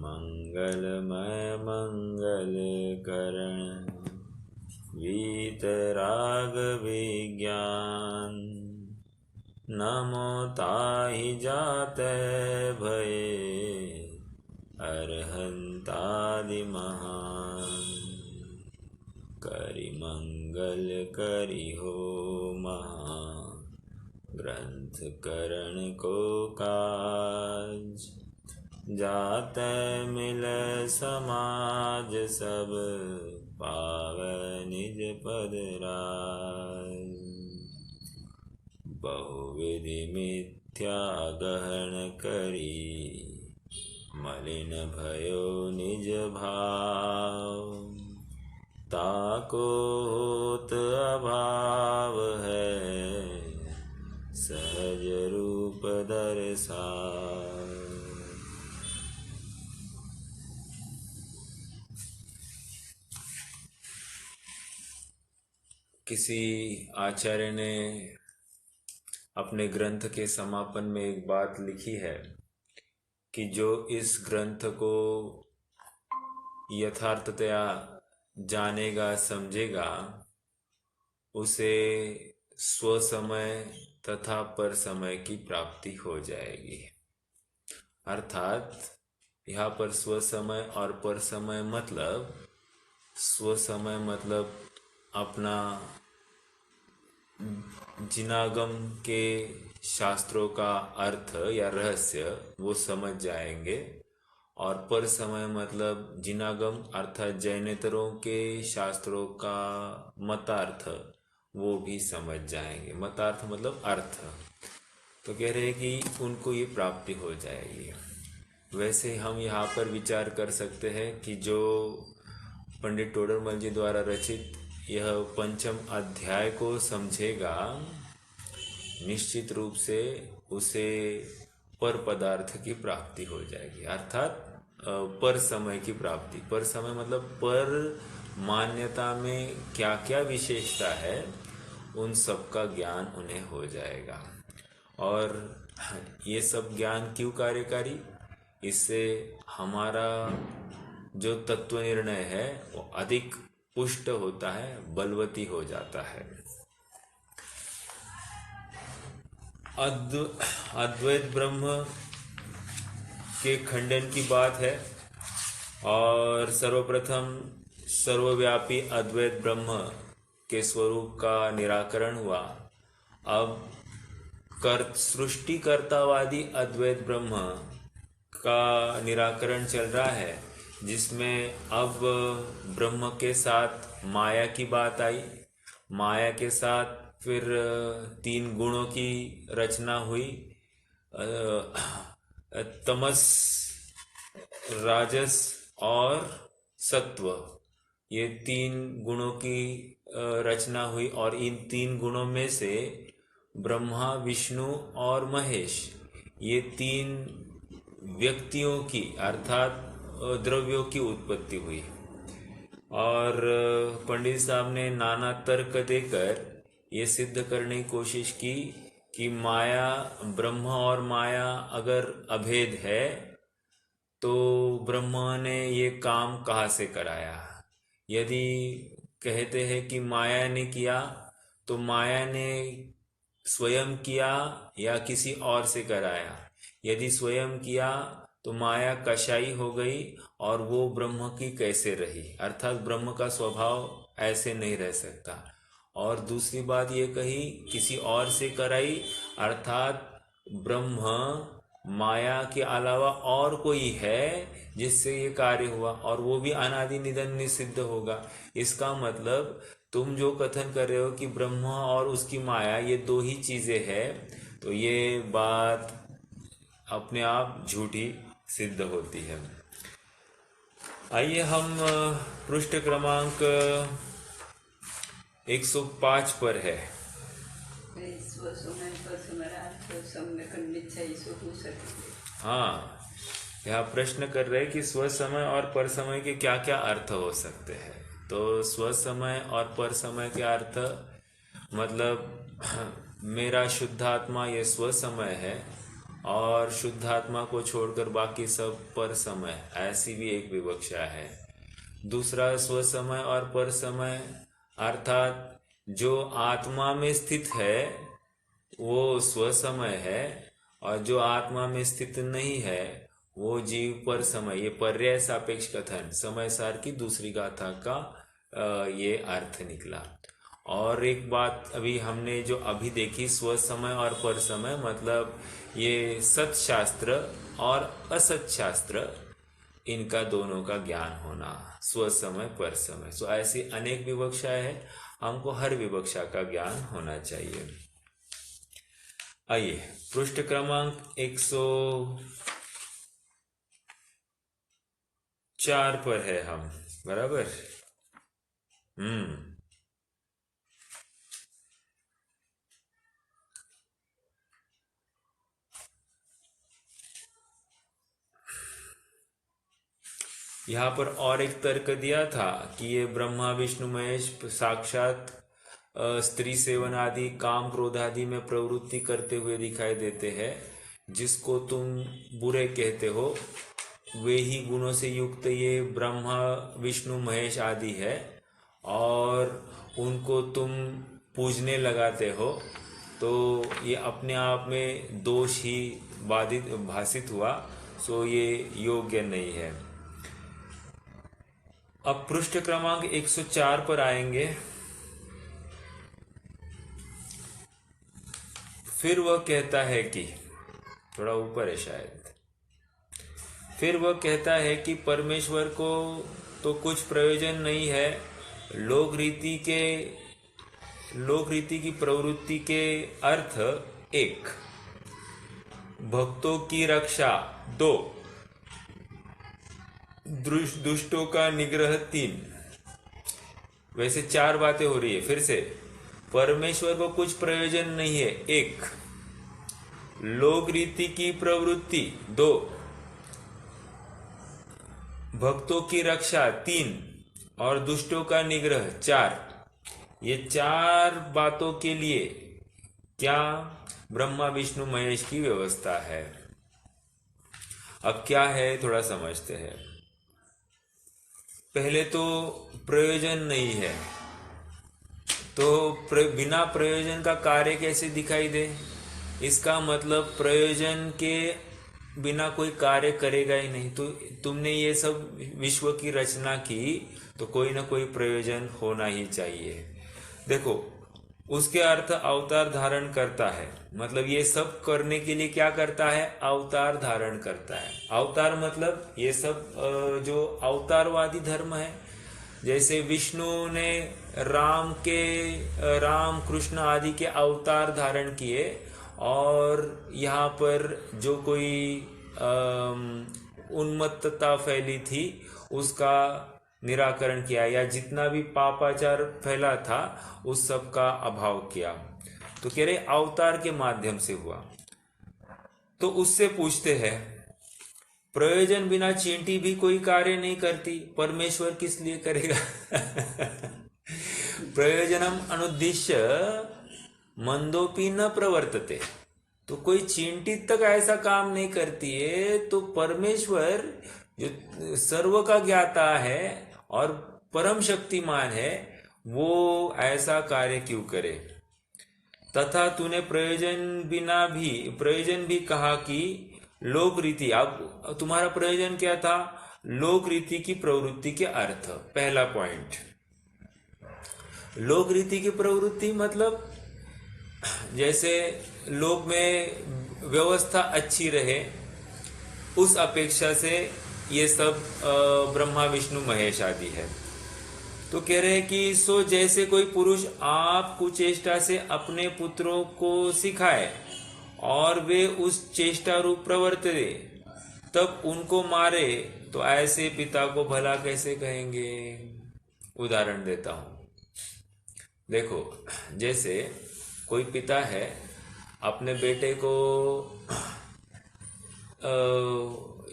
मंगलमय मंगल करण वीतराग विज्ञान नमो ताहि जाते भये अरहंतादि महान करि मंगल करि हो महा ग्रंथ करण को काज जाते मिल समाज सब पावै निज पद राज बहुविधि मिथ्या गहन करी मलिन भयो निज भाव ताको होत अभाव है सहज रूप दर्शाव। किसी आचार्य ने अपने ग्रंथ के समापन में एक बात लिखी है कि जो इस ग्रंथ को यथार्थतया जानेगा समझेगा उसे स्वसमय तथा पर समय की प्राप्ति हो जाएगी। अर्थात यहाँ पर स्वसमय और पर समय मतलब स्वसमय मतलब अपना जिनागम के शास्त्रों का अर्थ या रहस्य वो समझ जाएंगे, और पर समय मतलब जिनागम अर्थात जैनेतरों के शास्त्रों का मतार्थ वो भी समझ जाएंगे। मतार्थ मतलब अर्थ, तो कह रहे हैं कि उनको ये प्राप्ति हो जाएगी। वैसे हम यहाँ पर विचार कर सकते हैं कि जो पंडित टोडरमल जी द्वारा रचित यह पंचम अध्याय को समझेगा निश्चित रूप से उसे पर पदार्थ की प्राप्ति हो जाएगी, अर्थात पर समय की प्राप्ति। पर समय मतलब पर मान्यता में क्या क्या विशेषता है उन सब का ज्ञान उन्हें हो जाएगा। और ये सब ज्ञान क्यों कार्यकारी? इससे हमारा जो तत्व निर्णय है वो अधिक पुष्ट होता है, बलवती हो जाता है। अद्वैत ब्रह्म के खंडन की बात है, और सर्वप्रथम सर्वव्यापी अद्वैत ब्रह्म के स्वरूप का निराकरण हुआ। अब सृष्टिकर्तावादी अद्वैत ब्रह्म का निराकरण चल रहा है, जिसमें अब ब्रह्म के साथ माया की बात आई। माया के साथ फिर तीन गुणों की रचना हुई, तमस, राजस और सत्व। ये तीन गुणों की रचना हुई, और इन तीन गुणों में से ब्रह्मा, विष्णु और महेश ये तीन व्यक्तियों की अर्थात द्रव्यों की उत्पत्ति हुई। और पंडित साहब ने नाना तर्क देकर ये सिद्ध करने की कोशिश की कि माया, ब्रह्म और माया अगर अभेद है तो ब्रह्मा ने ये काम कहाँ से कराया। यदि कहते हैं कि माया ने किया तो माया ने स्वयं किया या किसी और से कराया। यदि स्वयं किया तो माया कशाई हो गई और वो ब्रह्म की कैसे रही, अर्थात ब्रह्म का स्वभाव ऐसे नहीं रह सकता। और दूसरी बात ये कही किसी और से कराई, अर्थात ब्रह्म माया के अलावा और कोई है जिससे ये कार्य हुआ, और वो भी अनादि निधन निषिद्ध होगा। इसका मतलब तुम जो कथन कर रहे हो कि ब्रह्म और उसकी माया ये दो ही चीजें हैं, तो ये बात अपने आप झूठी सिद्ध होती है। आइए हम पृष्ठ क्रमांक 105 पर है। हाँ, यहाँ प्रश्न कर रहे हैं कि स्व समय और पर समय के क्या क्या अर्थ हो सकते हैं। तो स्व समय और पर समय के अर्थ मतलब मेरा शुद्धात्मा ये स्व समय है, और शुद्धात्मा को छोड़कर बाकी सब पर समय, ऐसी भी एक विवक्षा है। दूसरा स्व समय और पर समय, अर्थात जो आत्मा में स्थित है वो स्व समय है, और जो आत्मा में स्थित नहीं है वो जीव पर समय। ये पर्याय सापेक्ष कथन समय सार की दूसरी गाथा का ये अर्थ निकला। और एक बात अभी हमने जो अभी देखी, स्व समय और पर समय, मतलब ये सत शास्त्र और असत शास्त्र, इनका दोनों का ज्ञान होना, स्व समय पर समय। सो ऐसी अनेक विवक्षाएं हैं, हमको हर विवक्षा का ज्ञान होना चाहिए। आइए पृष्ठ क्रमांक 104 पर है हम, बराबर। यहाँ पर और एक तर्क दिया था कि ये ब्रह्मा विष्णु महेश साक्षात स्त्री सेवन आदि काम क्रोध आदि में प्रवृत्ति करते हुए दिखाई देते हैं। जिसको तुम बुरे कहते हो वे ही गुणों से युक्त ये ब्रह्मा विष्णु महेश आदि है, और उनको तुम पूजने लगाते हो, तो ये अपने आप में दोष ही बाधित भाषित हुआ। सो ये योग्य नहीं है। अब पृष्ठ क्रमांक 104 पर आएंगे। फिर वह कहता है कि, थोड़ा ऊपर है शायद, फिर वह कहता है कि परमेश्वर को तो कुछ प्रयोजन नहीं है। लोक रीति की प्रवृत्ति के अर्थ 1, भक्तों की रक्षा 2, दुष्टों का निग्रह 3। वैसे 4 बातें हो रही है। फिर से, परमेश्वर को कुछ प्रयोजन नहीं है 1, लोक रीति की प्रवृत्ति 2, भक्तों की रक्षा 3, और दुष्टों का निग्रह 4। ये 4 बातों के लिए क्या ब्रह्मा विष्णु महेश की व्यवस्था है। अब क्या है थोड़ा समझते हैं। पहले तो प्रयोजन नहीं है, तो बिना प्रयोजन का कार्य कैसे दिखाई दे। इसका मतलब प्रयोजन के बिना कोई कार्य करेगा ही नहीं। तो तुमने ये सब विश्व की रचना की तो कोई ना कोई प्रयोजन होना ही चाहिए। देखो, उसके अर्थ अवतार धारण करता है, मतलब ये सब करने के लिए क्या करता है, अवतार धारण करता है। अवतार मतलब ये सब जो अवतारवादी धर्म है, जैसे विष्णु ने राम कृष्ण आदि के अवतार धारण किए, और यहाँ पर जो कोई उन्मत्तता फैली थी उसका निराकरण किया, या जितना भी पापाचार फैला था उस सब का अभाव किया। तो कह रहे अवतार के माध्यम से हुआ। तो उससे पूछते हैं, प्रयोजन बिना चींटी भी कोई कार्य नहीं करती, परमेश्वर किस लिए करेगा। प्रयोजनम अनुद्दिश्य मंदोपि न प्रवर्तते। तो कोई चींटी तक ऐसा काम नहीं करती है, तो परमेश्वर जो सर्व का ज्ञाता है और परम शक्तिमान है, वो ऐसा कार्य क्यों करे। तथा तूने प्रयोजन भी कहा कि लोक रीति। अब तुम्हारा प्रयोजन क्या था, लोक रीति की प्रवृत्ति के अर्थ। पहला पॉइंट, लोक रीति की प्रवृत्ति मतलब जैसे लोक में व्यवस्था अच्छी रहे, उस अपेक्षा से ये सब ब्रह्मा विष्णु महेश आदि है। तो कह रहे हैं कि सो जैसे कोई पुरुष आप कुचेष्टा से अपने पुत्रों को सिखाए और वे उस चेष्टा रूप प्रवर्त दे, तब उनको मारे, तो ऐसे पिता को भला कैसे कहेंगे। उदाहरण देता हूं। देखो, जैसे कोई पिता है, अपने बेटे को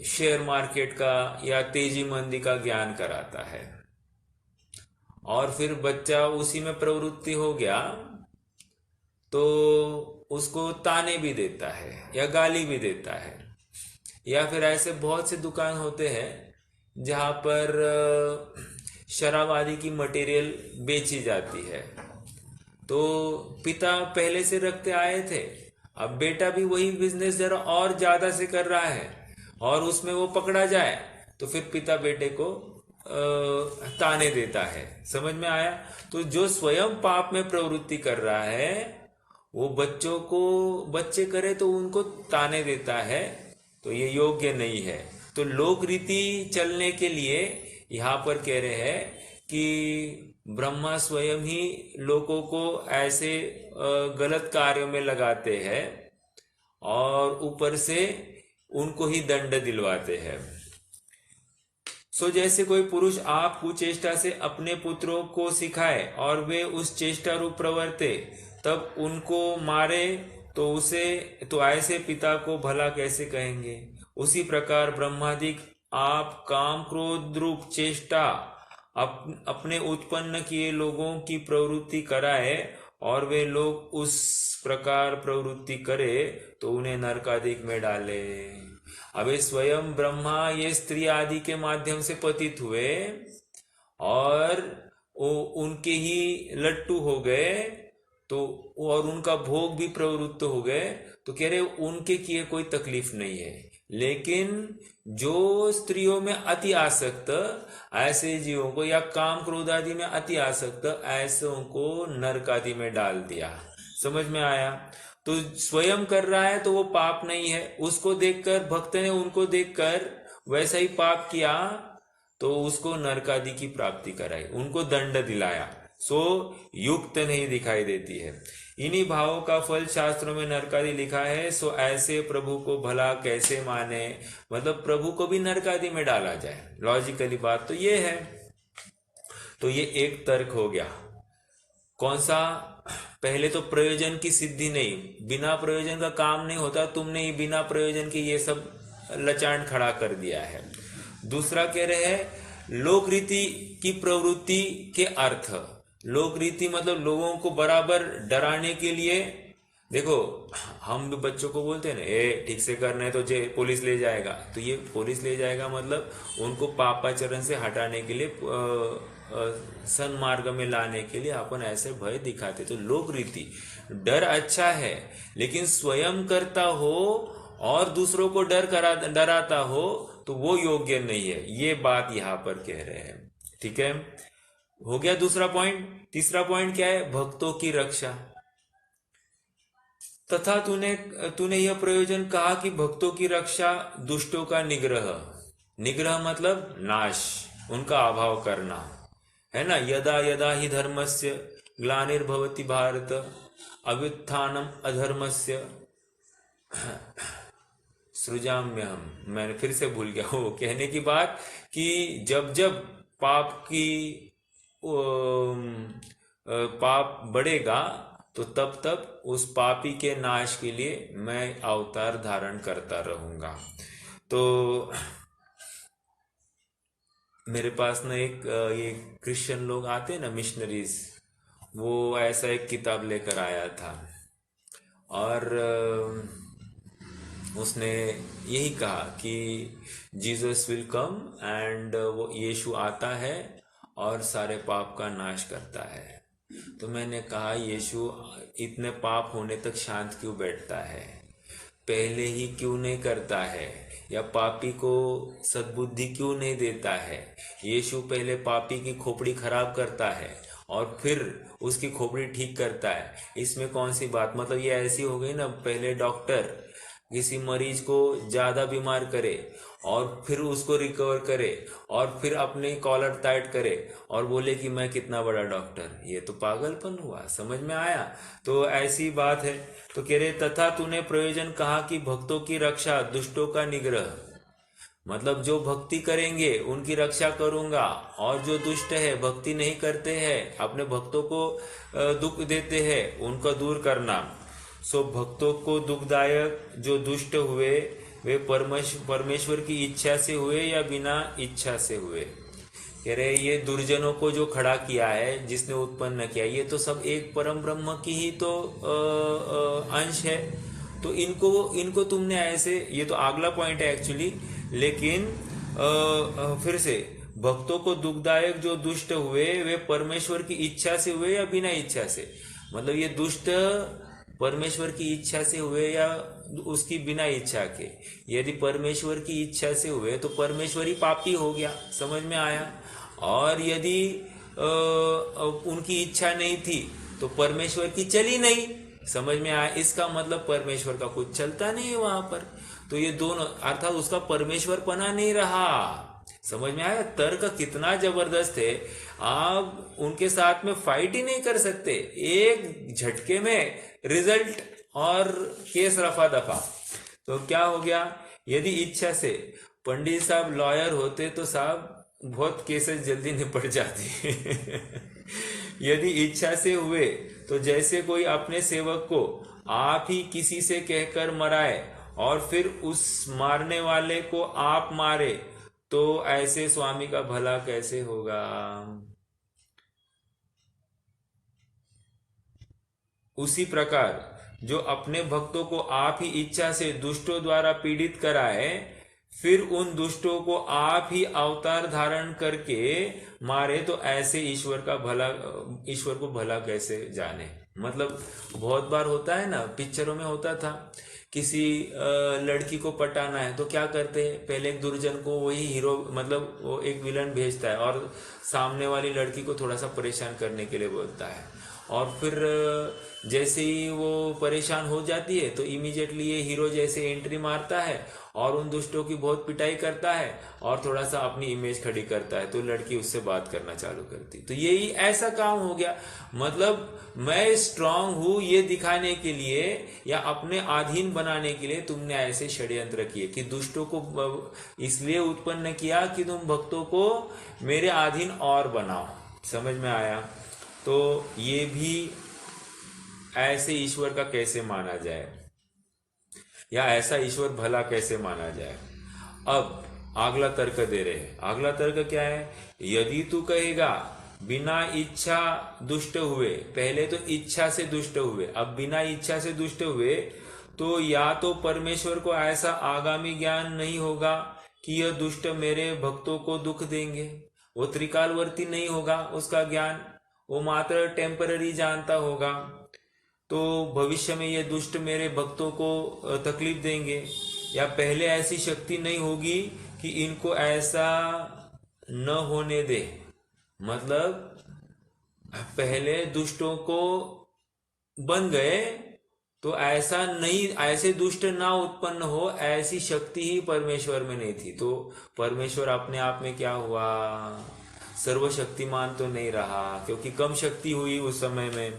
शेयर मार्केट का या तेजी मंदी का ज्ञान कराता है, और फिर बच्चा उसी में प्रवृत्ति हो गया, तो उसको ताने भी देता है या गाली भी देता है। या फिर ऐसे बहुत से दुकान होते हैं जहाँ पर शराब आदि की मटेरियल बेची जाती है। तो पिता पहले से रखते आए थे, अब बेटा भी वही बिजनेस जरा और ज्यादा से कर रहा है और उसमें वो पकड़ा जाए तो फिर पिता बेटे को ताने देता है। समझ में आया? तो जो स्वयं पाप में प्रवृत्ति कर रहा है वो बच्चों को, बच्चे करे तो उनको ताने देता है, तो ये योग्य नहीं है। तो लोक रीति चलने के लिए यहाँ पर कह रहे हैं कि ब्रह्मा स्वयं ही लोगों को ऐसे गलत कार्यों में लगाते हैं और ऊपर से उनको ही दंड दिलवाते हैं। सो जैसे कोई पुरुष आप कुचेष्टा से अपने पुत्रों को सिखाए और वे उस चेष्टा रूप प्रवर्ते तब उनको मारे तो ऐसे पिता को भला कैसे कहेंगे? उसी प्रकार ब्रह्मादिक आप काम क्रोध रूप चेष्टा अपने उत्पन्न किए लोगों की प्रवृत्ति कराए और वे लोग उस प्रकार प्रवृत्ति करे तो उन्हें नरक आदि में डाले। अबे स्वयं ब्रह्मा ये स्त्री आदि के माध्यम से पतित हुए और उनके ही लट्टू हो गए, तो और उनका भोग भी प्रवृत्त हो गए, तो कह रहे उनके किए कोई तकलीफ नहीं है। लेकिन जो स्त्रियों में अति आसक्त ऐसे जीवों को या काम क्रोध आदि में अति आसक्त ऐसों को नरक आदि में डाल दिया। समझ में आया? तो स्वयं कर रहा है तो वो पाप नहीं है, उसको देखकर भक्त ने उनको देखकर वैसा ही पाप किया तो उसको नरक आदि की प्राप्ति कराई, उनको दंड दिलाया। सो युक्त नहीं दिखाई देती है। इन्हीं भावों का फल शास्त्रों में नरक आदि लिखा है। सो ऐसे प्रभु को भला कैसे माने, मतलब प्रभु को भी नरक आदि में डाला जाए। लॉजिकली बात तो ये है। तो ये एक तर्क हो गया। कौन सा? पहले तो प्रयोजन की सिद्धि नहीं, बिना प्रयोजन का काम नहीं होता, तुमने ही बिना प्रयोजन के ये सब लचांड खड़ा कर दिया है। दूसरा कह रहे हैं लोक रीति की प्रवृत्ति के अर्थ। लोक रीति मतलब लोगों को बराबर डराने के लिए। देखो हम भी बच्चों को बोलते हैं ना, ए ठीक से करना है तो पुलिस ले जाएगा, तो ये पुलिस ले जाएगा मतलब उनको पापाचरण से हटाने के लिए, सन्मार्ग में लाने के लिए अपन ऐसे भय दिखाते। तो लोक रीति डर अच्छा है, लेकिन स्वयं करता हो और दूसरों को डराता हो तो वो योग्य नहीं है। ये बात यहाँ पर कह रहे हैं। ठीक है, हो गया दूसरा पॉइंट। तीसरा पॉइंट क्या है? भक्तों की रक्षा। तथा तूने यह प्रयोजन कहा कि भक्तों की रक्षा, दुष्टों का निग्रह। निग्रह मतलब नाश, उनका अभाव करना है ना। यदा यदा ही धर्मस्य ग्लानिर्भवति भारत अभ्युत्थानम अधर्मस्य सृजाम्यहम। मैंने फिर से भूल गया वो कहने की बात कि जब जब पाप बढ़ेगा तो तब तब उस पापी के नाश के लिए मैं अवतार धारण करता रहूंगा। तो मेरे पास ना एक ये क्रिश्चियन लोग आते हैं ना, मिशनरीज, वो ऐसा एक किताब लेकर आया था और उसने यही कहा कि जीसस विल कम एंड वो यीशु आता है और सारे पाप का नाश करता है। तो मैंने कहा यीशु इतने पाप होने तक शांत क्यों बैठता है, पहले ही क्यों नहीं करता है, या पापी को सद्बुद्धि क्यों नहीं देता है? यीशु पहले पापी की खोपड़ी खराब करता है और फिर उसकी खोपड़ी ठीक करता है। इसमें कौन सी बात? मतलब ये ऐसी हो गई ना, पहले डॉक्टर किसी मरीज को ज्यादा बीमार करे और फिर उसको रिकवर करे और फिर अपने कॉलर टाइट करे और बोले कि मैं कितना बड़ा डॉक्टर। ये तो पागलपन हुआ। समझ में आया? तो ऐसी बात है। तो कह रहे तथा तूने प्रयोजन कहा कि भक्तों की रक्षा, दुष्टों का निग्रह, मतलब जो भक्ति करेंगे उनकी रक्षा करूंगा और जो दुष्ट है, भक्ति नहीं करते हैं, अपने भक्तों को दुख देते हैं, उनको दूर करना। सो भक्तों को दुखदायक जो दुष्ट हुए वे परमेश्वर की इच्छा से हुए या बिना इच्छा से हुए। कह रहे ये दुर्जनों को जो खड़ा किया है, जिसने उत्पन्न किया, ये तो सब एक परम ब्रह्म की ही तो अंश है। तो इनको इनको तुमने ऐसे, ये तो अगला पॉइंट है एक्चुअली, लेकिन फिर से, भक्तों को दुखदायक जो दुष्ट हुए वे परमेश्वर की इच्छा से हुए या बिना इच्छा से? मतलब ये दुष्ट परमेश्वर की इच्छा से हुए या उसकी बिना इच्छा के? यदि परमेश्वर की इच्छा से हुए तो परमेश्वर ही पापी हो गया, समझ में आया? और यदि उनकी इच्छा नहीं थी तो परमेश्वर की चली नहीं, समझ में आया? इसका मतलब परमेश्वर का कुछ चलता नहीं है वहां पर। तो ये दोनों, अर्थात उसका परमेश्वर पना नहीं रहा। समझ में आया? तर्क कितना जबरदस्त है। आप उनके साथ में फाइट ही नहीं कर सकते, एक झटके में रिजल्ट और केस रफा दफा। तो क्या हो गया? यदि इच्छा से पंडित साहब लॉयर होते तो साहब बहुत केसेस जल्दी निपट जाते। यदि इच्छा से हुए तो जैसे कोई अपने सेवक को आप ही किसी से कहकर मराए और फिर उस मारने वाले को आप मारे, तो ऐसे स्वामी का भला कैसे होगा? उसी प्रकार जो अपने भक्तों को आप ही इच्छा से दुष्टों द्वारा पीड़ित कराए, फिर उन दुष्टों को आप ही अवतार धारण करके मारे, तो ऐसे ईश्वर को भला कैसे जाने? मतलब बहुत बार होता है ना, पिक्चरों में होता था, किसी लड़की को पटाना है तो क्या करते हैं, पहले एक दुर्जन को वही हीरो, मतलब वो एक विलन भेजता है और सामने वाली लड़की को थोड़ा सा परेशान करने के लिए बोलता है, और फिर जैसे ही वो परेशान हो जाती है तो इमीडिएटली ये हीरो जैसे एंट्री मारता है और उन दुष्टों की बहुत पिटाई करता है और थोड़ा सा अपनी इमेज खड़ी करता है, तो लड़की उससे बात करना चालू करती। तो यही ऐसा काम हो गया। मतलब मैं स्ट्रांग हूं ये दिखाने के लिए या अपने अधीन बनाने के लिए तुमने ऐसे षड्यंत्र किए कि दुष्टों को इसलिए उत्पन्न किया कि तुम भक्तों को मेरे अधीन और बनाओ। समझ में आया? तो ये भी ऐसे ईश्वर का कैसे माना जाए, या ऐसा ईश्वर भला कैसे माना जाए? अब अगला तर्क दे रहे हैं। अगला तर्क क्या है? यदि तू कहेगा बिना इच्छा दुष्ट हुए, पहले तो इच्छा से दुष्ट हुए, अब बिना इच्छा से दुष्ट हुए, तो या तो परमेश्वर को ऐसा आगामी ज्ञान नहीं होगा कि यह दुष्ट मेरे भक्तों को दुख देंगे, वो त्रिकालवर्ती नहीं होगा उसका ज्ञान, वो मात्र टेम्पररी जानता होगा, तो भविष्य में ये दुष्ट मेरे भक्तों को तकलीफ देंगे, या पहले ऐसी शक्ति नहीं होगी कि इनको ऐसा न होने दे। मतलब पहले दुष्टों को बन गए तो ऐसा नहीं, ऐसे दुष्ट ना उत्पन्न हो, ऐसी शक्ति ही परमेश्वर में नहीं थी। तो परमेश्वर अपने आप में क्या हुआ? सर्वशक्तिमान तो नहीं रहा, क्योंकि कम शक्ति हुई उस समय में।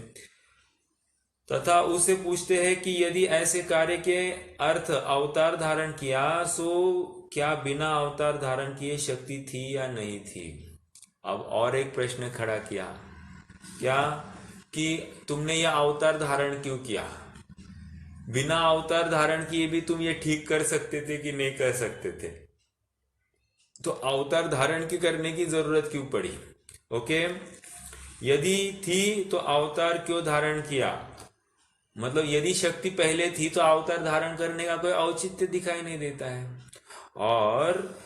तथा उससे पूछते हैं कि यदि ऐसे कार्य के अर्थ अवतार धारण किया, सो क्या बिना अवतार धारण किए शक्ति थी या नहीं थी? अब और एक प्रश्न खड़ा किया, क्या कि तुमने यह अवतार धारण क्यों किया? बिना अवतार धारण किए भी तुम ये ठीक कर सकते थे कि नहीं कर सकते थे? तो अवतार धारण की करने की जरूरत क्यों पड़ी? ओके, यदि थी तो अवतार क्यों धारण किया? मतलब यदि शक्ति पहले थी तो अवतार धारण करने का कोई औचित्य दिखाई नहीं देता है, और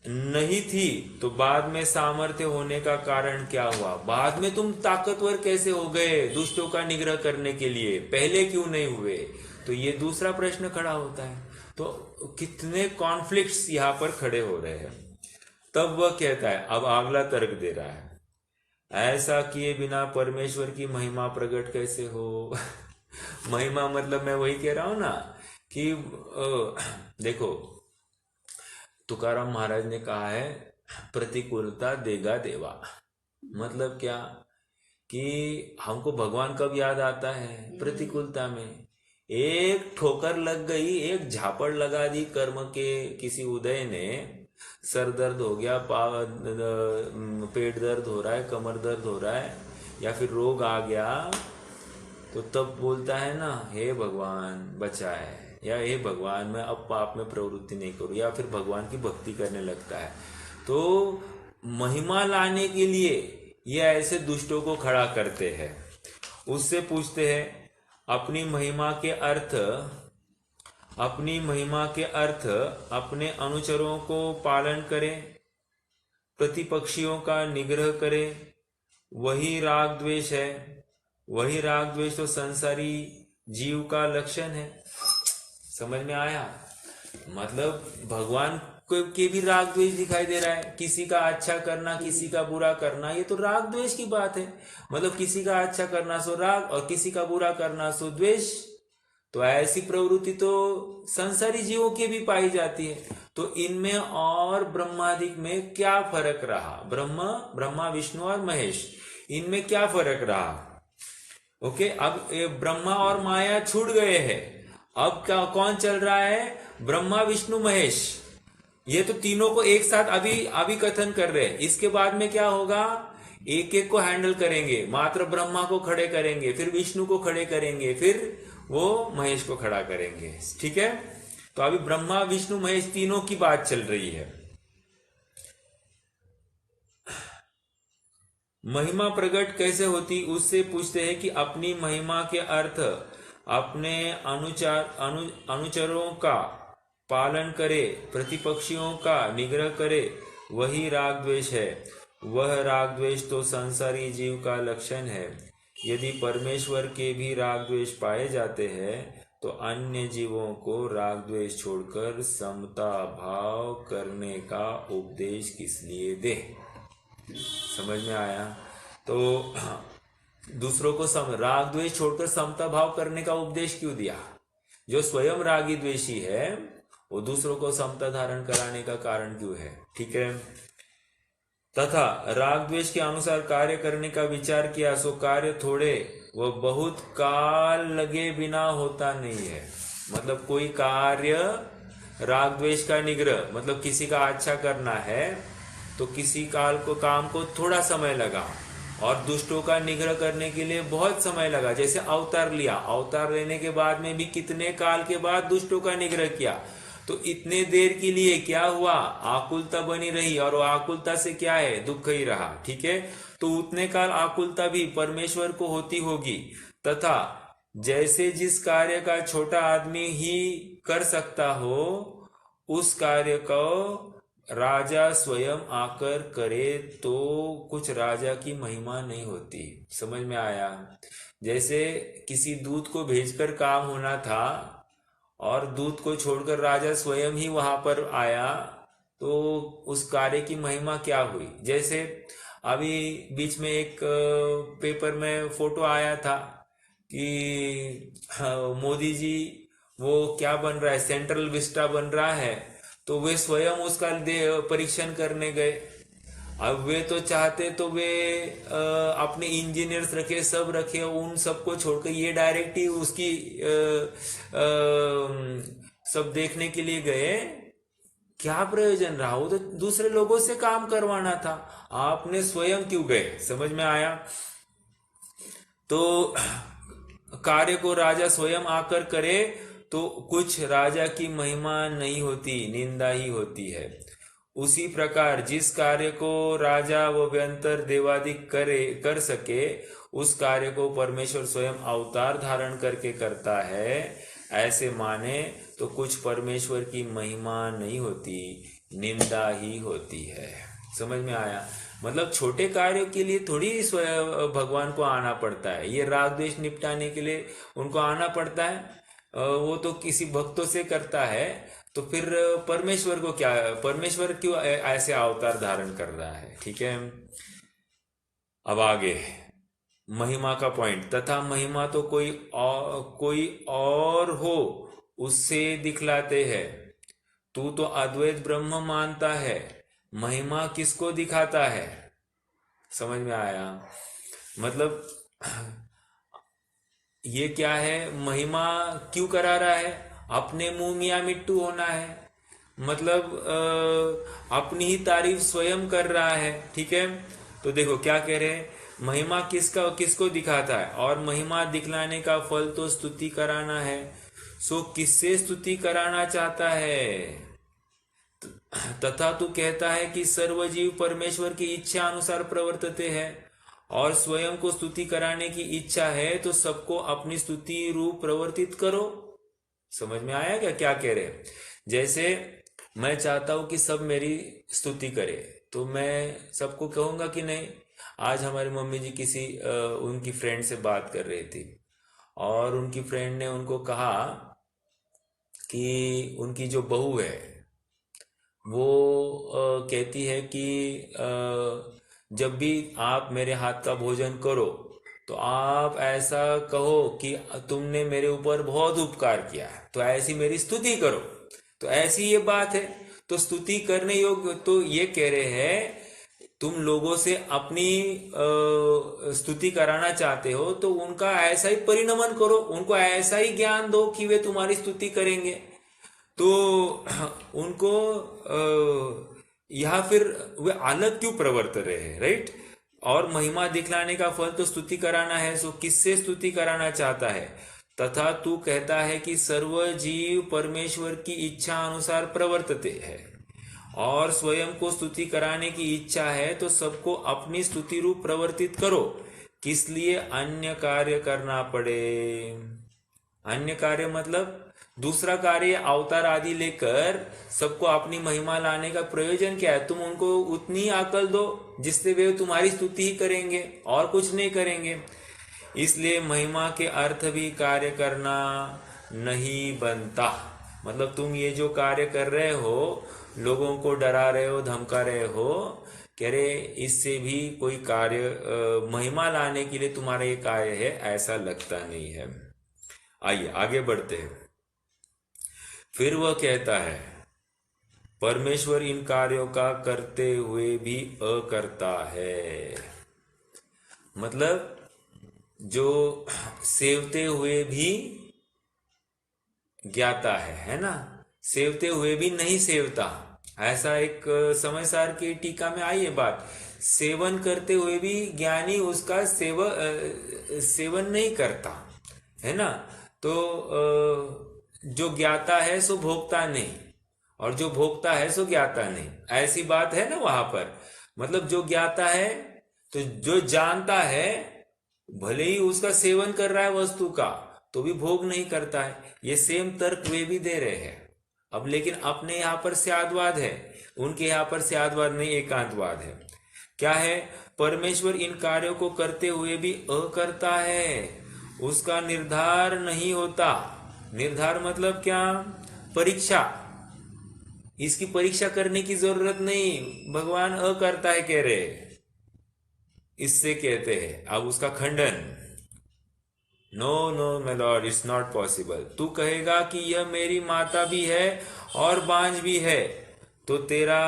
नहीं थी तो बाद में सामर्थ्य होने का कारण क्या हुआ? बाद में तुम ताकतवर कैसे हो गए दुष्टों का निग्रह करने के लिए, पहले क्यों नहीं हुए? तो ये दूसरा प्रश्न खड़ा होता है। तो कितने कॉन्फ्लिक्ट्स यहाँ पर खड़े हो रहे हैं। तब वह कहता है, अब अगला तर्क दे रहा है, ऐसा किए बिना परमेश्वर की महिमा प्रकट कैसे हो? महिमा मतलब मैं वही कह रहा हूं ना कि देखो, तुकाराम महाराज ने कहा है, प्रतिकूलता देगा देवा। मतलब क्या कि हमको भगवान कब याद आता है? प्रतिकूलता में। एक ठोकर लग गई, एक झापड़ लगा दी कर्म के किसी उदय ने, सर दर्द हो गया, पेट दर्द हो रहा है, कमर दर्द हो रहा है, या फिर रोग आ गया, तो तब बोलता है ना, हे भगवान बचाए, या हे भगवान मैं अब पाप में प्रवृत्ति नहीं करूं, या फिर भगवान की भक्ति करने लगता है। तो महिमा लाने के लिए ये ऐसे दुष्टों को खड़ा करते हैं। उससे पूछते हैं अपनी महिमा के अर्थ अपने अनुचरों को पालन करें, प्रतिपक्षियों का निग्रह करें, वही राग द्वेष है। वही राग द्वेष तो संसारी जीव का लक्षण है। समझ में आया? मतलब भगवान को के भी राग द्वेष दिखाई दे रहा है। किसी का अच्छा करना, किसी का बुरा करना, ये तो राग द्वेष की बात है। मतलब किसी का अच्छा करना सो राग और किसी का बुरा करना सो द्वेष। तो ऐसी प्रवृत्ति तो संसारी जीवों की भी पाई जाती है। तो इनमें और ब्रह्मादिक में क्या फर्क रहा? ब्रह्मा विष्णु और महेश, इनमें क्या फर्क रहा? ओके, अब ये ब्रह्मा और माया छूट गए हैं। अब क्या कौन चल रहा है? ब्रह्मा विष्णु महेश, ये तो तीनों को एक साथ अभी कथन कर रहे हैं। इसके बाद में क्या होगा? एक एक को हैंडल करेंगे। मात्र ब्रह्मा को खड़े करेंगे, फिर विष्णु को खड़े करेंगे, फिर वो महेश को खड़ा करेंगे। ठीक है? तो अभी ब्रह्मा विष्णु महेश तीनों की बात चल रही है। महिमा प्रकट कैसे होती, उससे पूछते हैं कि अपनी महिमा के अर्थ अपने अनुचरों का पालन करे, प्रतिपक्षियों का निग्रह करे, वही राग द्वेष है। वह राग द्वेष तो संसारी जीव का लक्षण है। यदि परमेश्वर के भी राग द्वेष पाए जाते हैं तो अन्य जीवों को राग द्वेष छोड़कर समता भाव करने का उपदेश किस लिए दे? समझ में आया? तो दूसरों को राग द्वेष छोड़कर समता भाव करने का उपदेश क्यों दिया? जो स्वयं रागी द्वेषी है वो दूसरों को समता धारण कराने का कारण क्यों है? ठीक है। तथा राग द्वेष के अनुसार कार्य करने का विचार किया सो कार्य थोड़े व बहुत काल लगे बिना होता नहीं है। मतलब कोई कार्य राग द्वेष का निग्रह, मतलब किसी का अच्छा करना है तो किसी काम को थोड़ा समय लगा, और दुष्टों का निग्रह करने के लिए बहुत समय लगा। जैसे अवतार लिया, अवतार लेने के बाद में भी कितने काल के बाद दुष्टों का निग्रह किया। तो इतने देर के लिए क्या हुआ? आकुलता बनी रही, और वो आकुलता से क्या है? दुख ही रहा। ठीक है, तो उतने काल आकुलता भी परमेश्वर को होती होगी। तथा जैसे जिस कार्य का छोटा आदमी ही कर सकता हो, उस कार्य को राजा स्वयं आकर करे तो कुछ राजा की महिमा नहीं होती। समझ में आया? जैसे किसी दूत को भेजकर काम होना था और दूत को छोड़कर राजा स्वयं ही वहां पर आया, तो उस कार्य की महिमा क्या हुई? जैसे अभी बीच में एक पेपर में फोटो आया था कि मोदी जी वो क्या बन रहा है, सेंट्रल विस्टा बन रहा है, तो वे स्वयं उसका परीक्षण करने गए। अब वे तो चाहते तो वे अपने इंजीनियर्स रखे, सब रखे, उन सबको छोड़कर ये डायरेक्ट ही उसकी सब देखने के लिए गए। क्या प्रयोजन रहा? वो तो दूसरे लोगों से काम करवाना था, आपने स्वयं क्यों गए? समझ में आया? तो कार्य को राजा स्वयं आकर करे तो कुछ राजा की महिमा नहीं होती, निंदा ही होती है। उसी प्रकार जिस कार्य को राजा व व्यंतर देवादिक कर सके, उस कार्य को परमेश्वर स्वयं अवतार धारण करके करता है, ऐसे माने तो कुछ परमेश्वर की महिमा नहीं होती, निंदा ही होती है। समझ में आया? मतलब छोटे कार्यों के लिए थोड़ी भगवान को आना पड़ता है। ये राग द्वेष निपटाने के लिए उनको आना पड़ता है, वो तो किसी भक्तों से करता है। तो फिर परमेश्वर को क्या, परमेश्वर क्यों ऐसे अवतार धारण कर रहा है? ठीक है, अब आगे महिमा का पॉइंट। तथा महिमा तो कोई और हो उससे दिखलाते हैं। तू तो अद्वैत ब्रह्म मानता है, महिमा किसको दिखाता है? समझ में आया? मतलब ये क्या है? महिमा क्यों करा रहा है? अपने मुंह मियाँ मिट्टू होना है। मतलब अपनी ही तारीफ स्वयं कर रहा है। ठीक है, तो देखो क्या कह रहे हैं, महिमा किसको दिखाता है? और महिमा दिखलाने का फल तो स्तुति कराना है। सो किससे स्तुति कराना चाहता है? तथा तू कहता है कि सर्वजीव परमेश्वर की इच्छा अनुसार प्रवर्तते हैं और स्वयं को स्तुति कराने की इच्छा है, तो सबको अपनी स्तुति रूप प्रवर्तित करो। समझ में आया क्या क्या कह रहे हैं? जैसे मैं चाहता हूं कि सब मेरी स्तुति करे, तो मैं सबको कहूंगा कि नहीं। आज हमारी मम्मी जी उनकी फ्रेंड से बात कर रही थी, और उनकी फ्रेंड ने उनको कहा कि उनकी जो बहू है वो कहती है कि जब भी आप मेरे हाथ का भोजन करो तो आप ऐसा कहो कि तुमने मेरे ऊपर बहुत उपकार किया है, तो ऐसी मेरी स्तुति करो। तो ऐसी ये बात है। तो स्तुति करने योग्य तो ये कह रहे हैं, तुम लोगों से अपनी स्तुति कराना चाहते हो तो उनका ऐसा ही परिणमन करो, उनको ऐसा ही ज्ञान दो कि वे तुम्हारी स्तुति करेंगे। तो उनको या फिर वे अलग क्यों प्रवर्त रहे हैं, राइट? और महिमा दिखलाने का फल तो स्तुति कराना है। सो किससे स्तुति कराना चाहता है? तथा तू कहता है कि सर्व जीव परमेश्वर की इच्छा अनुसार प्रवर्तते है और स्वयं को स्तुति कराने की इच्छा है, तो सबको अपनी स्तुति रूप प्रवर्तित करो। किस लिए अन्य कार्य करना पड़े? अन्य कार्य मतलब दूसरा कार्य अवतार आदि लेकर सबको अपनी महिमा लाने का प्रयोजन क्या है? तुम उनको उतनी अकल दो जिससे वे तुम्हारी स्तुति ही करेंगे और कुछ नहीं करेंगे। इसलिए महिमा के अर्थ भी कार्य करना नहीं बनता। मतलब तुम ये जो कार्य कर रहे हो, लोगों को डरा रहे हो, धमका रहे हो, कह रहे इससे भी कोई कार्य महिमा लाने के लिए तुम्हारा ये कार्य है, ऐसा लगता नहीं है। आइए आगे बढ़ते हैं। फिर वह कहता है, परमेश्वर इन कार्यों का करते हुए भी अकर्ता है। मतलब जो सेवते हुए भी ज्ञाता है ना? सेवते हुए भी नहीं सेवता, ऐसा एक समयसार की टीका में आई है बात। सेवन करते हुए भी ज्ञानी उसका सेवन नहीं करता, है ना? तो जो ज्ञाता है सो भोगता नहीं, और जो भोगता है सो ज्ञाता नहीं, ऐसी बात है ना वहां पर। मतलब जो ज्ञाता है, तो जो जानता है, भले ही उसका सेवन कर रहा है वस्तु का, तो भी भोग नहीं करता है। ये सेम तर्क वे भी दे रहे हैं। अब लेकिन अपने यहाँ पर स्यादवाद है, उनके यहाँ पर स्यादवाद नहीं, एकांतवाद है। क्या है? परमेश्वर इन कार्यों को करते हुए भी अकर्ता है, उसका निर्धार नहीं होता। निर्धार मतलब क्या? परीक्षा। इसकी परीक्षा करने की जरूरत नहीं, भगवान अकर्ता है कह रहे, इससे कहते हैं। अब उसका खंडन, no no my lord, it's not possible. तू कहेगा कि यह मेरी माता भी है और बांझ भी है, तो तेरा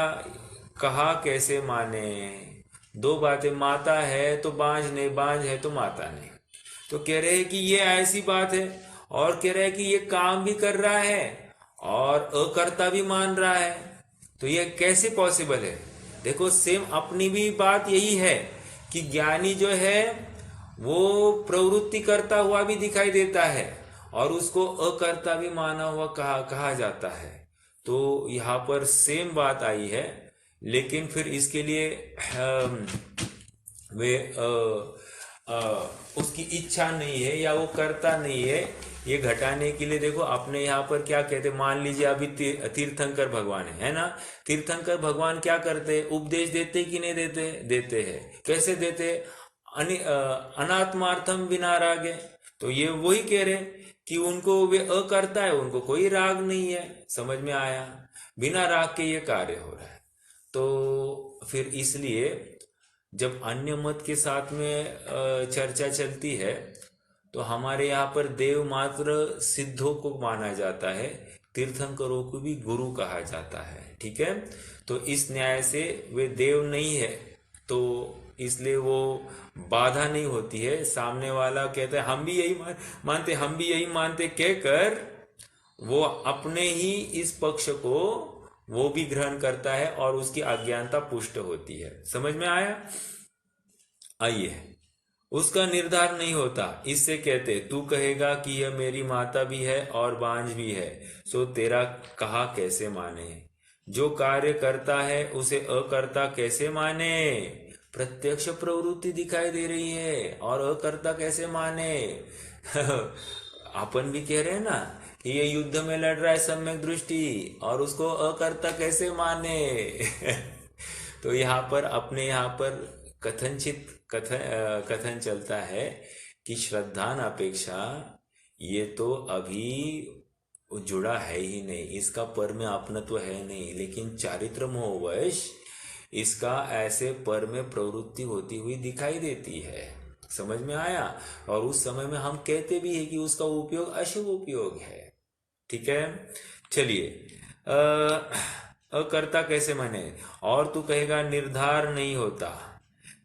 कहा कैसे माने? दो बातें, माता है तो बांझ नहीं, बांझ है तो माता नहीं। तो कह रहे हैं कि ये ऐसी बात है, और कह रहे हैं कि ये काम भी कर रहा है और अकर्ता भी मान रहा है, तो ये कैसे पॉसिबल है? देखो सेम अपनी भी बात यही है कि ज्ञानी जो है वो प्रवृत्ति करता हुआ भी दिखाई देता है और उसको अकर्ता भी माना हुआ कहा जाता है। तो यहाँ पर सेम बात आई है, लेकिन फिर इसके लिए वे उसकी इच्छा नहीं है या वो करता नहीं है, ये घटाने के लिए देखो अपने यहाँ पर क्या कहते, मान लीजिए अभी तीर्थंकर भगवान है ना? तीर्थंकर भगवान क्या करते? उपदेश देते कि नहीं देते? देते हैं। कैसे देते? अनात्मार्थम बिना रागे। तो ये वही कह रहे कि उनको वे अकर्ता है, उनको कोई राग नहीं है। समझ में आया? बिना राग के ये कार्य हो रहा है। तो फिर इसलिए जब अन्य मत के साथ में चर्चा चलती है, तो हमारे यहाँ पर देव मात्र सिद्धों को माना जाता है, तीर्थंकरों को भी गुरु कहा जाता है। ठीक है? तो इस न्याय से वे देव नहीं है, तो इसलिए वो बाधा नहीं होती है। सामने वाला कहता है हम भी यही मानते, हम भी यही मानते कहकर वो अपने ही इस पक्ष को वो भी ग्रहण करता है और उसकी अज्ञानता पुष्ट होती है। समझ में आया? आइए, उसका निर्धार नहीं होता, इससे कहते तू कहेगा कि यह मेरी माता भी है और बांझ भी है, सो तेरा कहा कैसे माने? जो कार्य करता है उसे अकर्ता कैसे माने? प्रत्यक्ष प्रवृत्ति दिखाई दे रही है और अकर्ता कैसे माने? अपन भी कह रहे हैं ना कि ये युद्ध में लड़ रहा है सम्यक दृष्टि, और उसको अकर्ता कैसे माने? तो यहाँ पर अपने यहाँ पर कथन चलता है कि श्रद्धान अपेक्षा ये तो अभी जुड़ा है ही नहीं, इसका पर में अपनत्व है नहीं, लेकिन चारित्र मोहवश इसका ऐसे पर में प्रवृत्ति होती हुई दिखाई देती है। समझ में आया? और उस समय में हम कहते भी है कि उसका उपयोग अशुभ उपयोग है। ठीक है, चलिए अकर्ता कैसे माने? और तू कहेगा निर्धार नहीं होता।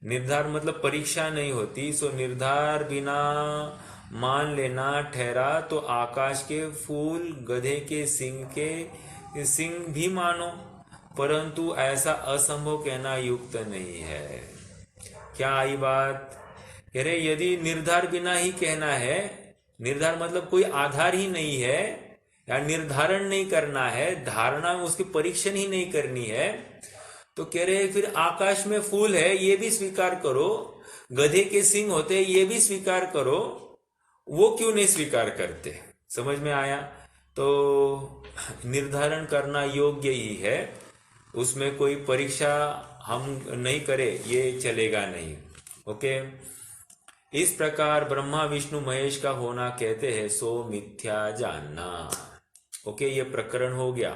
निर्धार मतलब परीक्षा नहीं होती, सो निर्धार बिना मान लेना ठहरा तो आकाश के फूल गधे के सिंग भी मानो, परंतु ऐसा असंभव कहना युक्त नहीं है। क्या आई बात? अरे यदि निर्धार बिना ही कहना है, निर्धार मतलब कोई आधार ही नहीं है या निर्धारण नहीं करना है, धारणा में उसकी परीक्षण ही नहीं करनी है, तो कह रहे फिर आकाश में फूल है ये भी स्वीकार करो, गधे के सिंग होते ये भी स्वीकार करो, वो क्यों नहीं स्वीकार करते? समझ में आया? तो निर्धारण करना योग्य ही है, उसमें कोई परीक्षा हम नहीं करे ये चलेगा नहीं। ओके, इस प्रकार ब्रह्मा विष्णु महेश का होना कहते हैं सो मिथ्या जानना। ओके, ये प्रकरण हो गया।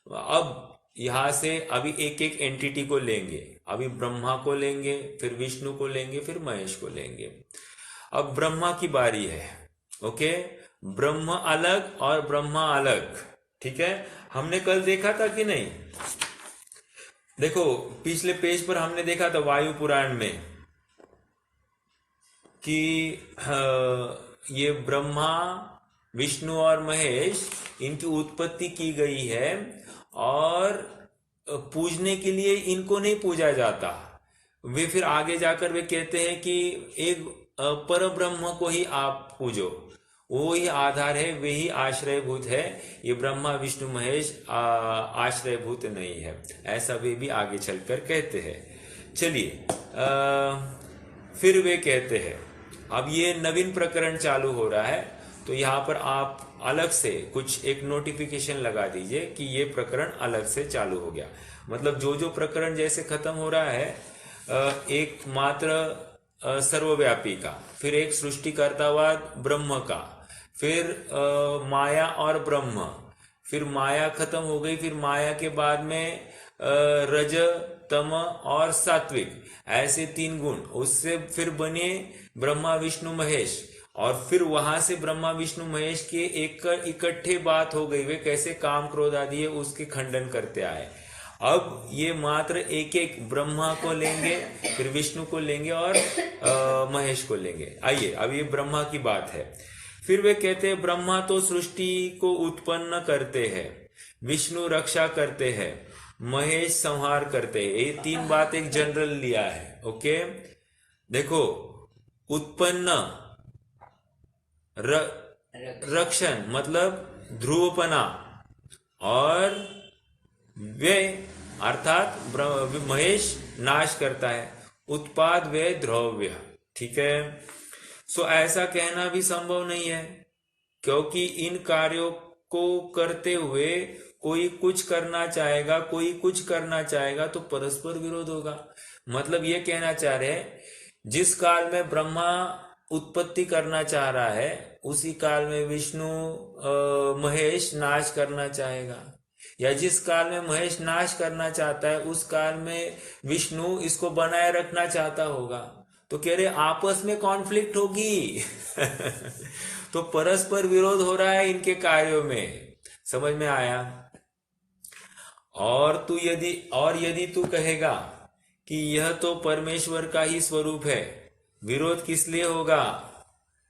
अब यहां से अभी एक एक एंटिटी को लेंगे। अभी ब्रह्मा को लेंगे, फिर विष्णु को लेंगे, फिर महेश को लेंगे। अब ब्रह्मा की बारी है। ओके, ब्रह्म अलग और ब्रह्मा अलग। ठीक है, हमने कल देखा था कि नहीं? देखो पिछले पेज पर हमने देखा था वायु पुराण में कि ये ब्रह्मा विष्णु और महेश इनकी उत्पत्ति की गई है और पूजने के लिए इनको नहीं पूजा जाता। वे फिर आगे जाकर वे कहते हैं कि एक पर ब्रह्म को ही आप पूजो, वो ही आधार है, वे ही आश्रयभूत है, ये ब्रह्मा विष्णु महेश आश्रयभूत नहीं है, ऐसा वे भी आगे चलकर कहते हैं। चलिए फिर वे कहते हैं, अब ये नवीन प्रकरण चालू हो रहा है, तो यहाँ पर आप अलग से कुछ एक नोटिफिकेशन लगा दीजिए कि ये प्रकरण अलग से चालू हो गया। मतलब जो जो प्रकरण जैसे खत्म हो रहा है, एक मात्र सर्वव्यापी का, फिर एक सृष्टिकर्तावाद ब्रह्म का, फिर माया और ब्रह्म, फिर माया खत्म हो गई, फिर माया के बाद में रज तम और सात्विक, ऐसे 3 गुण, उससे फिर बने ब्रह्मा विष्णु महेश, और फिर वहां से ब्रह्मा विष्णु महेश के एक इकट्ठे बात हो गई, वे कैसे काम क्रोध आदि है उसके खंडन करते आए। अब ये मात्र एक एक ब्रह्मा को लेंगे, फिर विष्णु को लेंगे और महेश को लेंगे। आइए अब ये ब्रह्मा की बात है। फिर वे कहते हैं ब्रह्मा तो सृष्टि को उत्पन्न करते हैं, विष्णु रक्षा करते हैं, महेश संहार करते हैं। ये 3 बात एक जनरल लिया है। ओके, देखो उत्पन्न, रक्षण मतलब ध्रुवपना, और वे अर्थात महेश नाश करता है, उत्पाद वे द्रव्य। ठीक है, सो ऐसा कहना भी संभव नहीं है, क्योंकि इन कार्यों को करते हुए कोई कुछ करना चाहेगा, कोई कुछ करना चाहेगा, तो परस्पर विरोध होगा। मतलब ये कहना चाह रहे हैं, जिस काल में ब्रह्मा उत्पत्ति करना चाह रहा है, उसी काल में विष्णु महेश नाश करना चाहेगा, या जिस काल में महेश नाश करना चाहता है उस काल में विष्णु इसको बनाए रखना चाहता होगा। तो कह रहे आपस में कॉन्फ्लिक्ट होगी। तो परस्पर विरोध हो रहा है इनके कार्यों में। समझ में आया? और यदि तू कहेगा कि यह तो परमेश्वर का ही स्वरूप है, विरोध किस लिए होगा?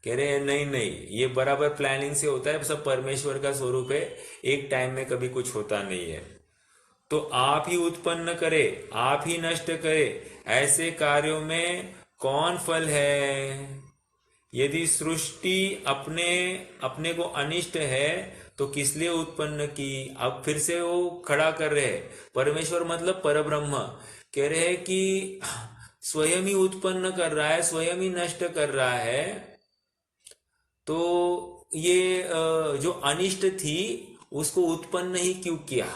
कह रहे हैं नहीं, ये बराबर प्लानिंग से होता है, सब परमेश्वर का स्वरूप है, एक टाइम में कभी कुछ होता नहीं है। तो आप ही उत्पन्न करे, आप ही नष्ट करे, ऐसे कार्यों में कौन फल है? यदि सृष्टि अपने को अनिष्ट है तो किस लिए उत्पन्न की। अब फिर से वो खड़ा कर रहे हैं, परमेश्वर मतलब परब्रह्म कह रहे हैं कि स्वयं ही उत्पन्न कर रहा है, स्वयं ही नष्ट कर रहा है। तो ये जो अनिष्ट थी उसको उत्पन्न ही क्यों किया,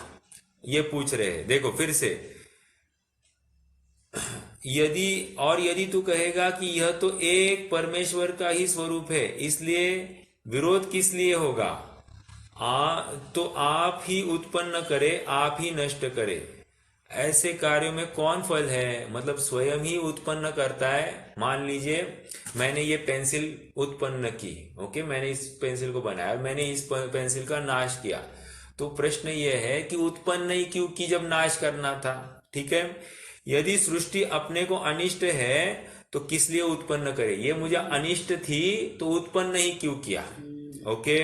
ये पूछ रहे हैं। देखो फिर से, यदि तू कहेगा कि यह तो एक परमेश्वर का ही स्वरूप है, इसलिए विरोध किस लिए होगा। तो आप ही उत्पन्न करे, आप ही नष्ट करे, ऐसे कार्यों में कौन फल है। मतलब स्वयं ही उत्पन्न करता है। मान लीजिए मैंने ये पेंसिल उत्पन्न की, ओके, मैंने इस पेंसिल को बनाया, मैंने इस पेंसिल का नाश किया। तो प्रश्न ये है कि उत्पन्न ही क्यों की जब नाश करना था। ठीक है, यदि सृष्टि अपने को अनिष्ट है तो किस लिए उत्पन्न करे। ये मुझे अनिष्ट थी तो उत्पन्न ही क्यों किया। ओके,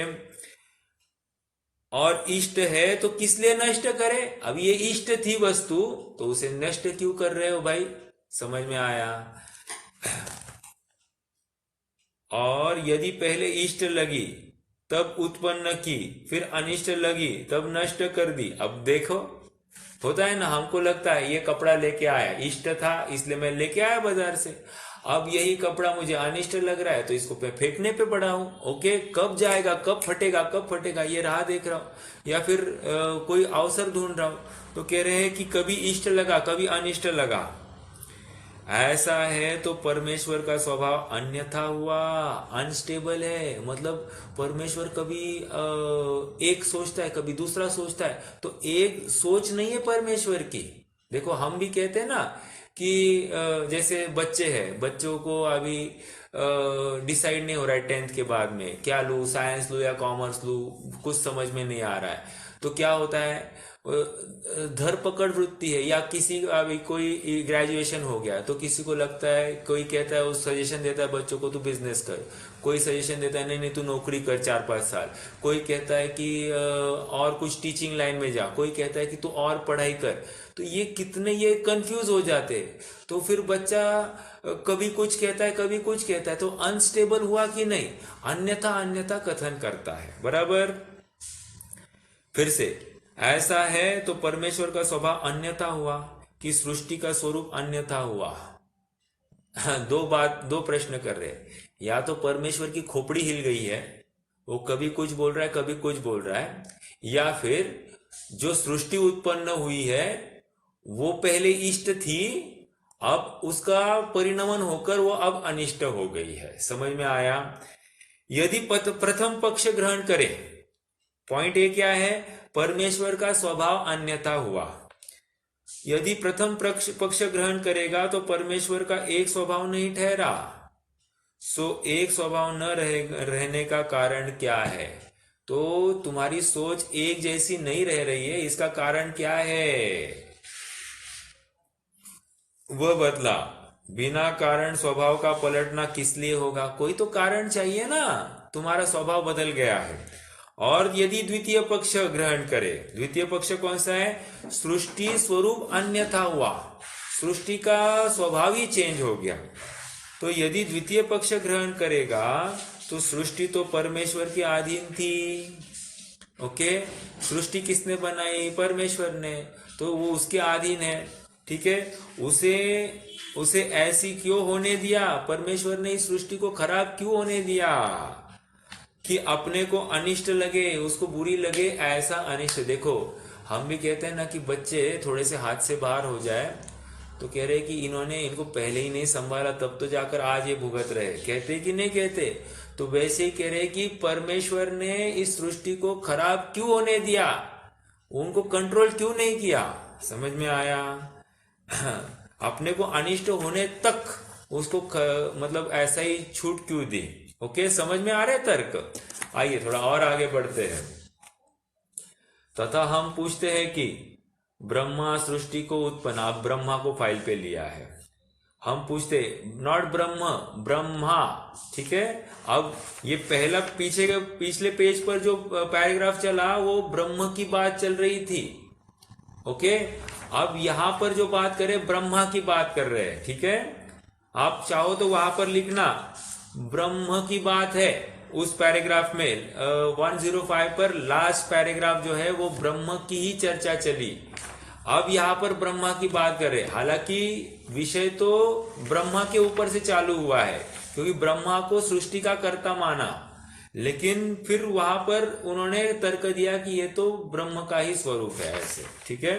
और इष्ट है तो किस लिए नष्ट करे। अब ये इष्ट थी वस्तु तो उसे नष्ट क्यों कर रहे हो भाई, समझ में आया। और यदि पहले इष्ट लगी तब उत्पन्न की, फिर अनिष्ट लगी तब नष्ट कर दी। अब देखो होता है ना, हमको लगता है ये कपड़ा लेके आया, इष्ट था इसलिए मैं लेके आया बाजार से। अब यही कपड़ा मुझे अनिष्ट लग रहा है तो इसको फेंकने पे पड़ा हूं। ओके, कब जाएगा, कब फटेगा, कब फटेगा ये राह देख रहा हूं, या फिर कोई अवसर ढूंढ रहा हूं। तो कह रहे हैं कि कभी इष्ट लगा कभी अनिष्ट लगा। ऐसा है तो परमेश्वर का स्वभाव अन्यथा हुआ, अनस्टेबल है। मतलब परमेश्वर कभी एक सोचता है कभी दूसरा सोचता है, तो एक सोच नहीं है परमेश्वर की। देखो हम भी कहते हैं ना कि जैसे बच्चे हैं, बच्चों को अभी डिसाइड नहीं हो रहा है 10th के बाद में क्या लूँ, साइंस लूँ या कॉमर्स लूँ, कुछ समझ में नहीं आ रहा है। तो क्या होता है, धरपकड़ वृत्ति है। या किसी अभी कोई ग्रेजुएशन हो गया तो किसी को लगता है, कोई कहता है, वो सजेशन देता है बच्चों को तू बिजनेस कर, कोई सजेशन देता है नहीं नहीं तू नौकरी कर 4-5 साल, कोई कहता है कि और कुछ टीचिंग लाइन में जा, कोई कहता है कि तू और पढ़ाई कर। तो ये कितने ये कंफ्यूज हो जाते हैं। तो फिर बच्चा कभी कुछ कहता है कभी कुछ कहता है, तो अनस्टेबल हुआ कि नहीं, अन्यथा अन्यथा कथन करता है। बराबर, फिर से ऐसा है तो परमेश्वर का स्वभाव अन्यथा हुआ कि सृष्टि का स्वरूप अन्यथा हुआ। दो प्रश्न कर रहे हैं। या तो परमेश्वर की खोपड़ी हिल गई है, वो कभी कुछ बोल रहा है कभी कुछ बोल रहा है, या फिर जो सृष्टि उत्पन्न हुई है वो पहले इष्ट थी, अब उसका परिणमन होकर वो अब अनिष्ट हो गई है। समझ में आया। यदि प्रथम पक्ष ग्रहण करे, पॉइंट ए क्या है, परमेश्वर का स्वभाव अन्यथा हुआ। यदि प्रथम पक्ष ग्रहण करेगा तो परमेश्वर का एक स्वभाव नहीं ठहरा। सो एक स्वभाव न रहने का कारण क्या है। तो तुम्हारी सोच एक जैसी नहीं रह रही है, इसका कारण क्या है, वह बदला। बिना कारण स्वभाव का पलटना किस लिए होगा, कोई तो कारण चाहिए ना, तुम्हारा स्वभाव बदल गया है। और यदि द्वितीय पक्ष ग्रहण करे, द्वितीय पक्ष कौन सा है, सृष्टि स्वरूप अन्यथा हुआ, सृष्टि का स्वभाव ही चेंज हो गया। तो यदि द्वितीय पक्ष ग्रहण करेगा तो सृष्टि तो परमेश्वर के अधीन थी। ओके, सृष्टि किसने बनाई, परमेश्वर ने, तो वो उसके अधीन है। ठीक है, उसे ऐसी क्यों होने दिया, परमेश्वर ने इस सृष्टि को खराब क्यों होने दिया कि अपने को अनिष्ट लगे, उसको बुरी लगे, ऐसा अनिष्ट। देखो हम भी कहते हैं ना कि बच्चे थोड़े से हाथ से बाहर हो जाए तो कह रहे कि इनको पहले ही नहीं संभाला तब तो जाकर आज ये भुगत रहे, कहते कि नहीं कहते। तो वैसे ही कह रहे कि परमेश्वर ने इस सृष्टि को खराब क्यों होने दिया, उनको कंट्रोल क्यों नहीं किया। समझ में आया। अपने को अनिष्ट होने तक उसको मतलब ऐसा ही छूट क्यों दी। ओके, समझ में आ रहे तर्क। आइए थोड़ा और आगे बढ़ते हैं। तथा हम पूछते हैं कि ब्रह्मा सृष्टि को उत्पन्न, आप ब्रह्मा को फाइल पे लिया है, हम पूछते नॉट ब्रह्म, ब्रह्मा। ठीक है, अब ये पहला पिछले पेज पर जो पैराग्राफ चला वो ब्रह्म की बात चल रही थी। ओके, अब यहां पर जो बात करें ब्रह्मा की बात कर रहे हैं। ठीक है, आप चाहो तो वहां पर लिखना ब्रह्म की बात है, उस पैराग्राफ में 105 पर लास्ट पैराग्राफ जो है वो ब्रह्म की ही चर्चा चली। अब यहाँ पर ब्रह्मा की बात कर रहे, हालांकि विषय तो ब्रह्मा के ऊपर से चालू हुआ है क्योंकि ब्रह्मा को सृष्टि का कर्ता माना, लेकिन फिर वहां पर उन्होंने तर्क दिया कि ये तो ब्रह्म का ही स्वरूप है ऐसे, ठीक है।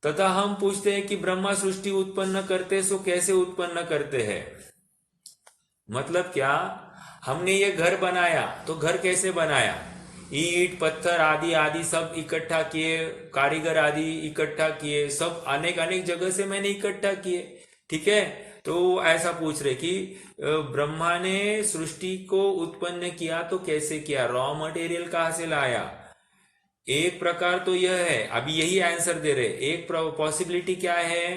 तथा हम पूछते हैं कि ब्रह्मा सृष्टि उत्पन्न करते सो कैसे उत्पन्न करते हैं, मतलब क्या, हमने ये घर बनाया तो घर कैसे बनाया, ईंट पत्थर आदि आदि सब इकट्ठा किए, कारीगर आदि इकट्ठा किए, सब अनेक अनेक जगह से मैंने इकट्ठा किए, ठीक है। तो ऐसा पूछ रहे कि ब्रह्मा ने सृष्टि को उत्पन्न किया तो कैसे किया, रॉ मटेरियल कहां से लाया। एक प्रकार तो यह है, अभी यही आंसर दे रहे, एक पॉसिबिलिटी क्या है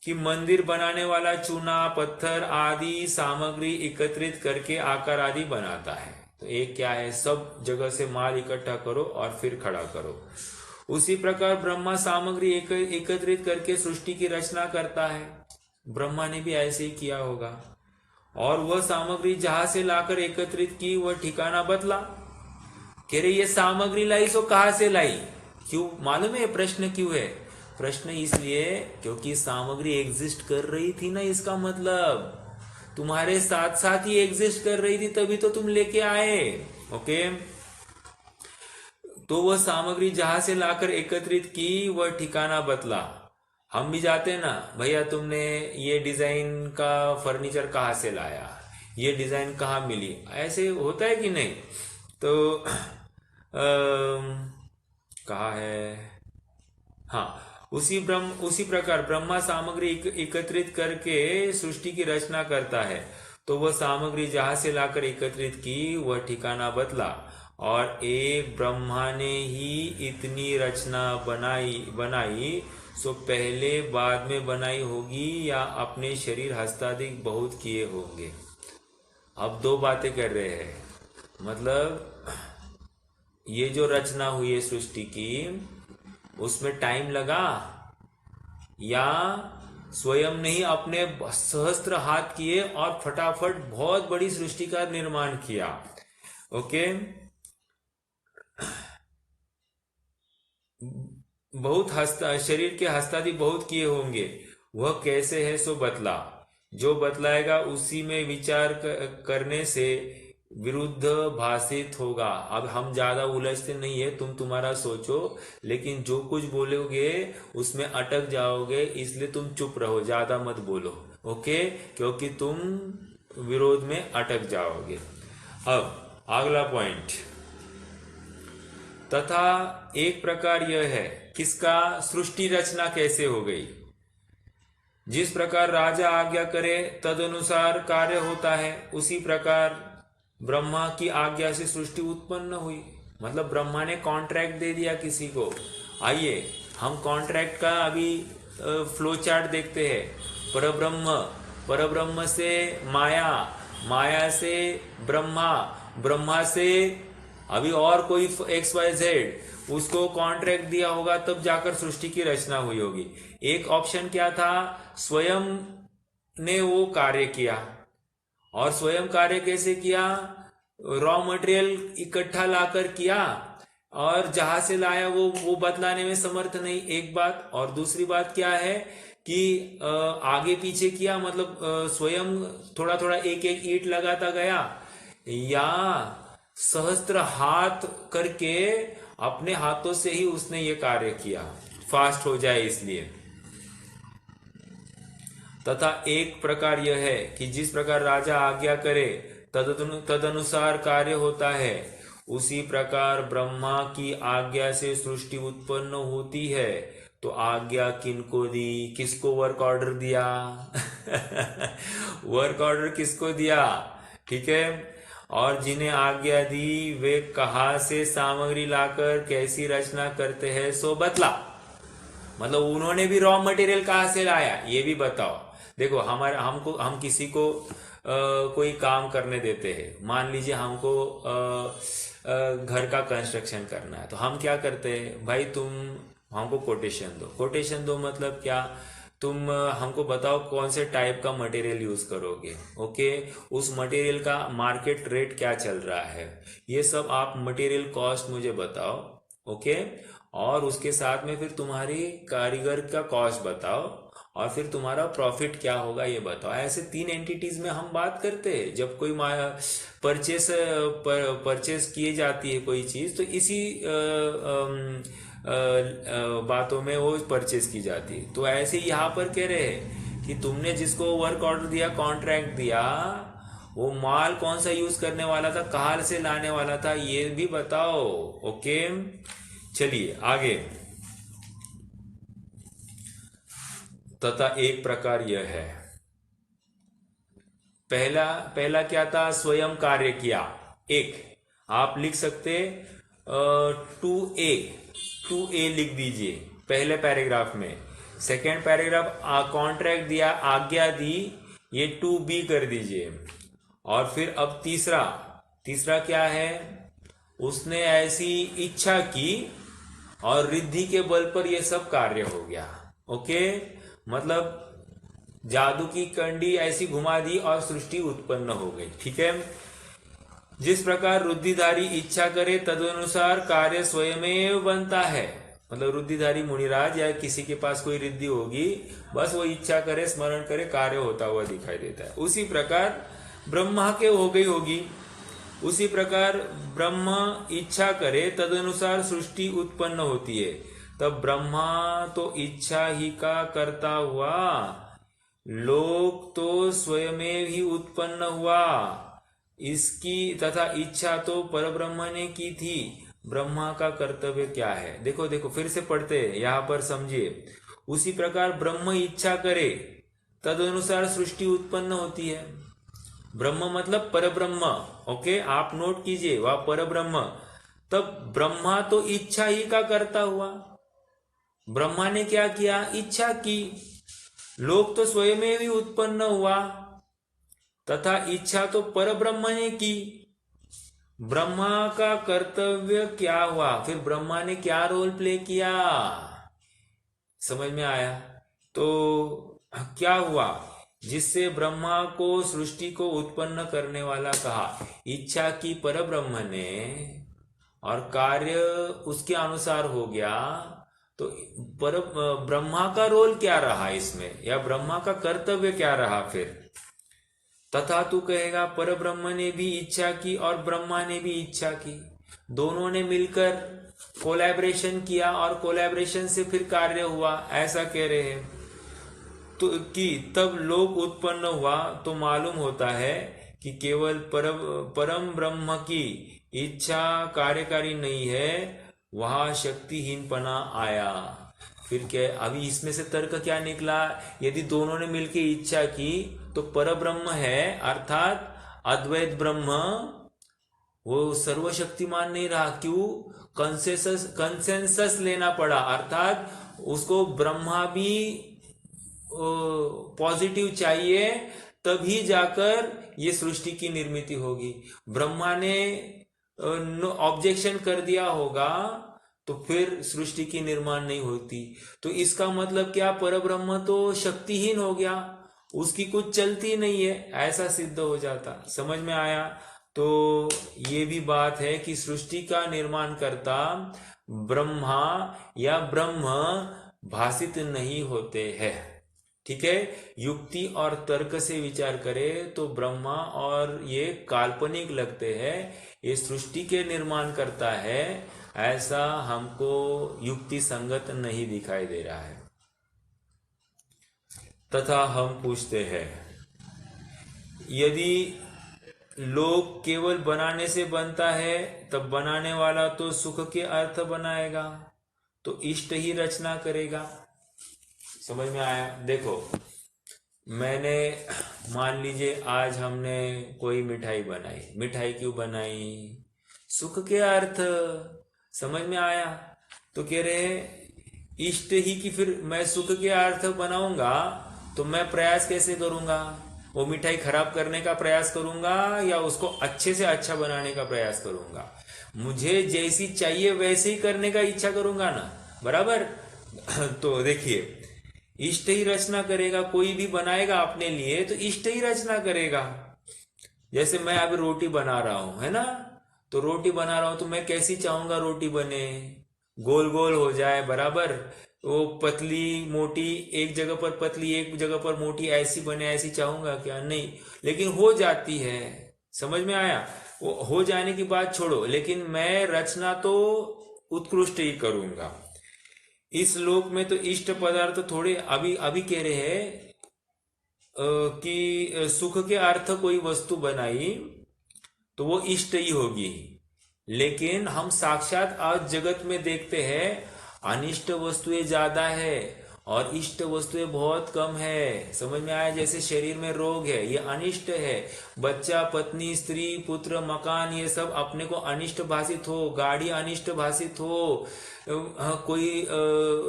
कि मंदिर बनाने वाला चूना पत्थर आदि सामग्री एकत्रित करके आकार आदि बनाता है। तो एक क्या है, सब जगह से माल इकट्ठा करो और फिर खड़ा करो। उसी प्रकार ब्रह्मा सामग्री एकत्रित करके सृष्टि की रचना करता है, ब्रह्मा ने भी ऐसे ही किया होगा। और वह सामग्री जहां से लाकर एकत्रित की वह ठिकाना बदला। कह रहे ये सामग्री लाई सो कहां से लाई, क्यों मालूम है प्रश्न क्यों है, प्रश्न इसलिए क्योंकि सामग्री एग्जिस्ट कर रही थी ना, इसका मतलब तुम्हारे साथ साथ ही एग्जिस्ट कर रही थी तभी तो तुम लेके आए, ओके। तो वह सामग्री जहां से लाकर एकत्रित की वह ठिकाना बदला। हम भी जाते हैं ना, भैया तुमने ये डिजाइन का फर्नीचर कहाँ से लाया, ये डिजाइन कहाँ मिली, ऐसे होता है कि नहीं। तो कहा है, हाँ, उसी प्रकार ब्रह्मा सामग्री एकत्रित करके सृष्टि की रचना करता है। तो वह सामग्री जहां से लाकर एकत्रित की वह ठिकाना बदला, और एक ब्रह्मा ने ही इतनी रचना बनाई सो पहले बाद में बनाई होगी या अपने शरीर हस्ताधिक बहुत किए होंगे। अब दो बातें कर रहे हैं, मतलब ये जो रचना हुई है सृष्टि की उसमें टाइम लगा या स्वयं ने ही अपने सहस्त्र हाथ किए और फटाफट बहुत बड़ी सृष्टि का निर्माण किया, ओके। बहुत शरीर के हस्तादि बहुत किए होंगे, वह कैसे है सो बतला, जो बतलाएगा उसी में विचार करने से विरुद्ध भाषित होगा। अब हम ज्यादा उलझते नहीं है, तुम तुम्हारा सोचो, लेकिन जो कुछ बोलोगे उसमें अटक जाओगे, इसलिए तुम चुप रहो, ज्यादा मत बोलो, ओके, क्योंकि तुम विरोध में अटक जाओगे। अब अगला पॉइंट, तथा एक प्रकार यह है, किसका, सृष्टि रचना कैसे हो गई। जिस प्रकार राजा आज्ञा करे तदनुसार कार्य होता है, उसी प्रकार ब्रह्मा की आज्ञा से सृष्टि उत्पन्न हुई। मतलब ब्रह्मा ने कॉन्ट्रैक्ट दे दिया किसी को। आइए हम कॉन्ट्रैक्ट का अभी फ्लो चार्ट देखते हैं। परब्रह्म, परब्रह्म से माया, माया से ब्रह्मा, ब्रह्मा से अभी और कोई XYZ उसको कॉन्ट्रैक्ट दिया होगा, तब जाकर सृष्टि की रचना हुई होगी। एक ऑप्शन क्या था, स्वयं ने वो कार्य किया, और स्वयं कार्य कैसे किया, रॉ मटेरियल इकट्ठा लाकर किया, और जहां से लाया वो बतलाने में समर्थ नहीं, एक बात। और दूसरी बात क्या है कि आगे पीछे किया, मतलब स्वयं थोड़ा थोड़ा एक एक ईंट लगाता गया, या सहस्त्र हाथ करके अपने हाथों से ही उसने ये कार्य किया, फास्ट हो जाए इसलिए। तथा एक प्रकार यह है कि जिस प्रकार राजा आज्ञा करे तदनुसार कार्य होता है, उसी प्रकार ब्रह्मा की आज्ञा से सृष्टि उत्पन्न होती है। तो आज्ञा किनको दी, किसको वर्क ऑर्डर दिया वर्क ऑर्डर किसको दिया, ठीक है। और जिन्हें आज्ञा दी वे कहां से सामग्री लाकर कैसी रचना करते हैं सो बतला। मतलब उन्होंने भी रॉ मटेरियल कहां से लाया ये भी बताओ। देखो हम किसी को कोई काम करने देते हैं, मान लीजिए हमको घर का कंस्ट्रक्शन करना है, तो हम क्या करते हैं, भाई तुम हमको कोटेशन दो। कोटेशन दो मतलब क्या, तुम हमको बताओ कौन से टाइप का मटेरियल यूज करोगे। ओके, उस मटेरियल का मार्केट रेट क्या चल रहा है, ये सब आप मटेरियल कॉस्ट मुझे बताओ। ओके, और उसके साथ में फिर तुम्हारी कारीगर का कॉस्ट बताओ, और फिर तुम्हारा प्रॉफिट क्या होगा ये बताओ। ऐसे 3 एंटिटीज में हम बात करते हैं। जब कोई परचेस किए जाती है कोई चीज, तो इसी बातों में वो परचेस की जाती है। तो ऐसे ही यहाँ पर कह रहे हैं कि तुमने जिसको वर्क ऑर्डर दिया, कॉन्ट्रैक्ट दिया, वो माल कौन सा यूज करने वाला था, कहाँ से लाने वाला था, ये भी बताओ। ओके, चलिए आगे। तथा एक प्रकार यह है, पहला पहला क्या था, स्वयं कार्य किया। एक आप लिख सकते 2A, 2A लिख दीजिए पहले पैराग्राफ में। सेकेंड पैराग्राफ कॉन्ट्रैक्ट दिया, आज्ञा दी, ये 2B कर दीजिए। और फिर अब तीसरा, तीसरा क्या है, उसने ऐसी इच्छा की और रिद्धि के बल पर यह सब कार्य हो गया। ओके, मतलब जादू की कंडी ऐसी घुमा दी और सृष्टि उत्पन्न हो गई। ठीक है, जिस प्रकार रुद्धिधारी इच्छा करे तदनुसार कार्य स्वयमेव बनता है। मतलब रुद्धिधारी मुनिराज या किसी के पास कोई रिद्धि होगी, बस वो इच्छा करे, स्मरण करे, कार्य होता हुआ दिखाई देता है। उसी प्रकार ब्रह्मा के हो गई होगी। उसी प्रकार ब्रह्म इच्छा करे तदनुसार सृष्टि उत्पन्न होती है। तब ब्रह्मा तो इच्छा ही का करता हुआ, लोक तो स्वयमेव ही उत्पन्न हुआ। इसकी तथा इच्छा तो परब्रह्म ने की थी। ब्रह्मा का कर्तव्य क्या है, देखो देखो फिर से पढ़ते हैं, यहां पर समझिए। उसी प्रकार ब्रह्म इच्छा करे तद अनुसार सृष्टि उत्पन्न होती है। ब्रह्म मतलब परब्रह्म। ओके, आप नोट कीजिए, वह परब्रह्म। तब ब्रह्मा तो इच्छा ही का करता हुआ। ब्रह्मा ने क्या किया, इच्छा की। लोक तो स्वयं ही उत्पन्न हुआ, तथा इच्छा तो परब्रह्म ने की। ब्रह्मा का कर्तव्य क्या हुआ, फिर ब्रह्मा ने क्या रोल प्ले किया, समझ में आया। तो क्या हुआ, जिससे ब्रह्मा को सृष्टि को उत्पन्न करने वाला कहा। इच्छा की परब्रह्म ने और कार्य उसके अनुसार हो गया। तो पर ब्रह्मा का रोल क्या रहा इसमें, या ब्रह्मा का कर्तव्य क्या रहा फिर। तथा तू कहेगा परब्रह्म ने भी इच्छा की और ब्रह्मा ने भी इच्छा की, दोनों ने मिलकर कोलैबोरेशन किया और कोलैबोरेशन से फिर कार्य हुआ, ऐसा कह रहे हैं। तो कि तब लोक उत्पन्न हुआ। तो मालूम होता है कि केवल परम ब्रह्म की इच्छा कार्यकारी नहीं है, वहां शक्तिहीनपना आया। फिर क्या, अभी इसमें से तर्क क्या निकला, यदि दोनों ने मिलकर इच्छा की तो परब्रह्म है, अर्थात अद्वैत ब्रह्म, वो सर्वशक्तिमान नहीं रहा। क्यों, कंसेंसस लेना पड़ा, अर्थात उसको ब्रह्मा भी पॉजिटिव चाहिए, तभी जाकर ये सृष्टि की निर्मिति होगी। ब्रह्मा ने ऑब्जेक्शन कर दिया होगा तो फिर सृष्टि की निर्माण नहीं होती। तो इसका मतलब क्या, परब्रह्म तो शक्तिहीन हो गया, उसकी कुछ चलती नहीं है, ऐसा सिद्ध हो जाता। समझ में आया। तो ये भी बात है कि सृष्टि का निर्माण करता ब्रह्मा या ब्रह्म भाषित नहीं होते हैं। ठीक है, युक्ति और तर्क से विचार करें तो ब्रह्मा और ये काल्पनिक लगते हैं, ये सृष्टि के निर्माण करता है, ऐसा हमको युक्ति संगत नहीं दिखाई दे रहा है। तथा हम पूछते हैं, यदि लोक केवल बनाने से बनता है, तब बनाने वाला तो सुख के अर्थ बनाएगा, तो इष्ट ही रचना करेगा। समझ में आया। देखो, मैंने मान लीजिए आज हमने कोई मिठाई बनाई, मिठाई क्यों बनाई, सुख के अर्थ। समझ में आया। तो कह रहे इष्ट ही कि फिर मैं सुख के अर्थ बनाऊंगा, तो मैं प्रयास कैसे करूंगा, वो मिठाई खराब करने का प्रयास करूंगा या उसको अच्छे से अच्छा बनाने का प्रयास करूंगा। मुझे जैसी चाहिए वैसे ही करने का इच्छा करूंगा ना, बराबर। तो देखिए, इष्ट ही रचना करेगा। कोई भी बनाएगा अपने लिए तो इष्ट ही रचना करेगा। जैसे मैं अभी रोटी बना रहा हूं, है ना, तो रोटी बना रहा हूं तो मैं कैसी चाहूंगा रोटी बने, गोल गोल हो जाए बराबर, वो पतली मोटी, एक जगह पर पतली एक जगह पर मोटी ऐसी बने, ऐसी चाहूंगा क्या? नहीं, लेकिन हो जाती है। समझ में आया? वो हो जाने की बात छोड़ो, लेकिन मैं रचना तो उत्कृष्ट ही करूंगा। इस लोक में तो इष्ट पदार्थ थोड़े, अभी अभी कह रहे हैं कि सुख के अर्थ कोई वस्तु बनाई तो वो इष्ट ही होगी। लेकिन हम साक्षात आज जगत में देखते हैं अनिष्ट वस्तुएं ज्यादा है और इष्ट वस्तुएं बहुत कम है। समझ में आया? जैसे शरीर में रोग है, ये अनिष्ट है। बच्चा, पत्नी, स्त्री, पुत्र, मकान, ये सब अपने को अनिष्ट भाषित हो, गाड़ी अनिष्ट भाषित हो, कोई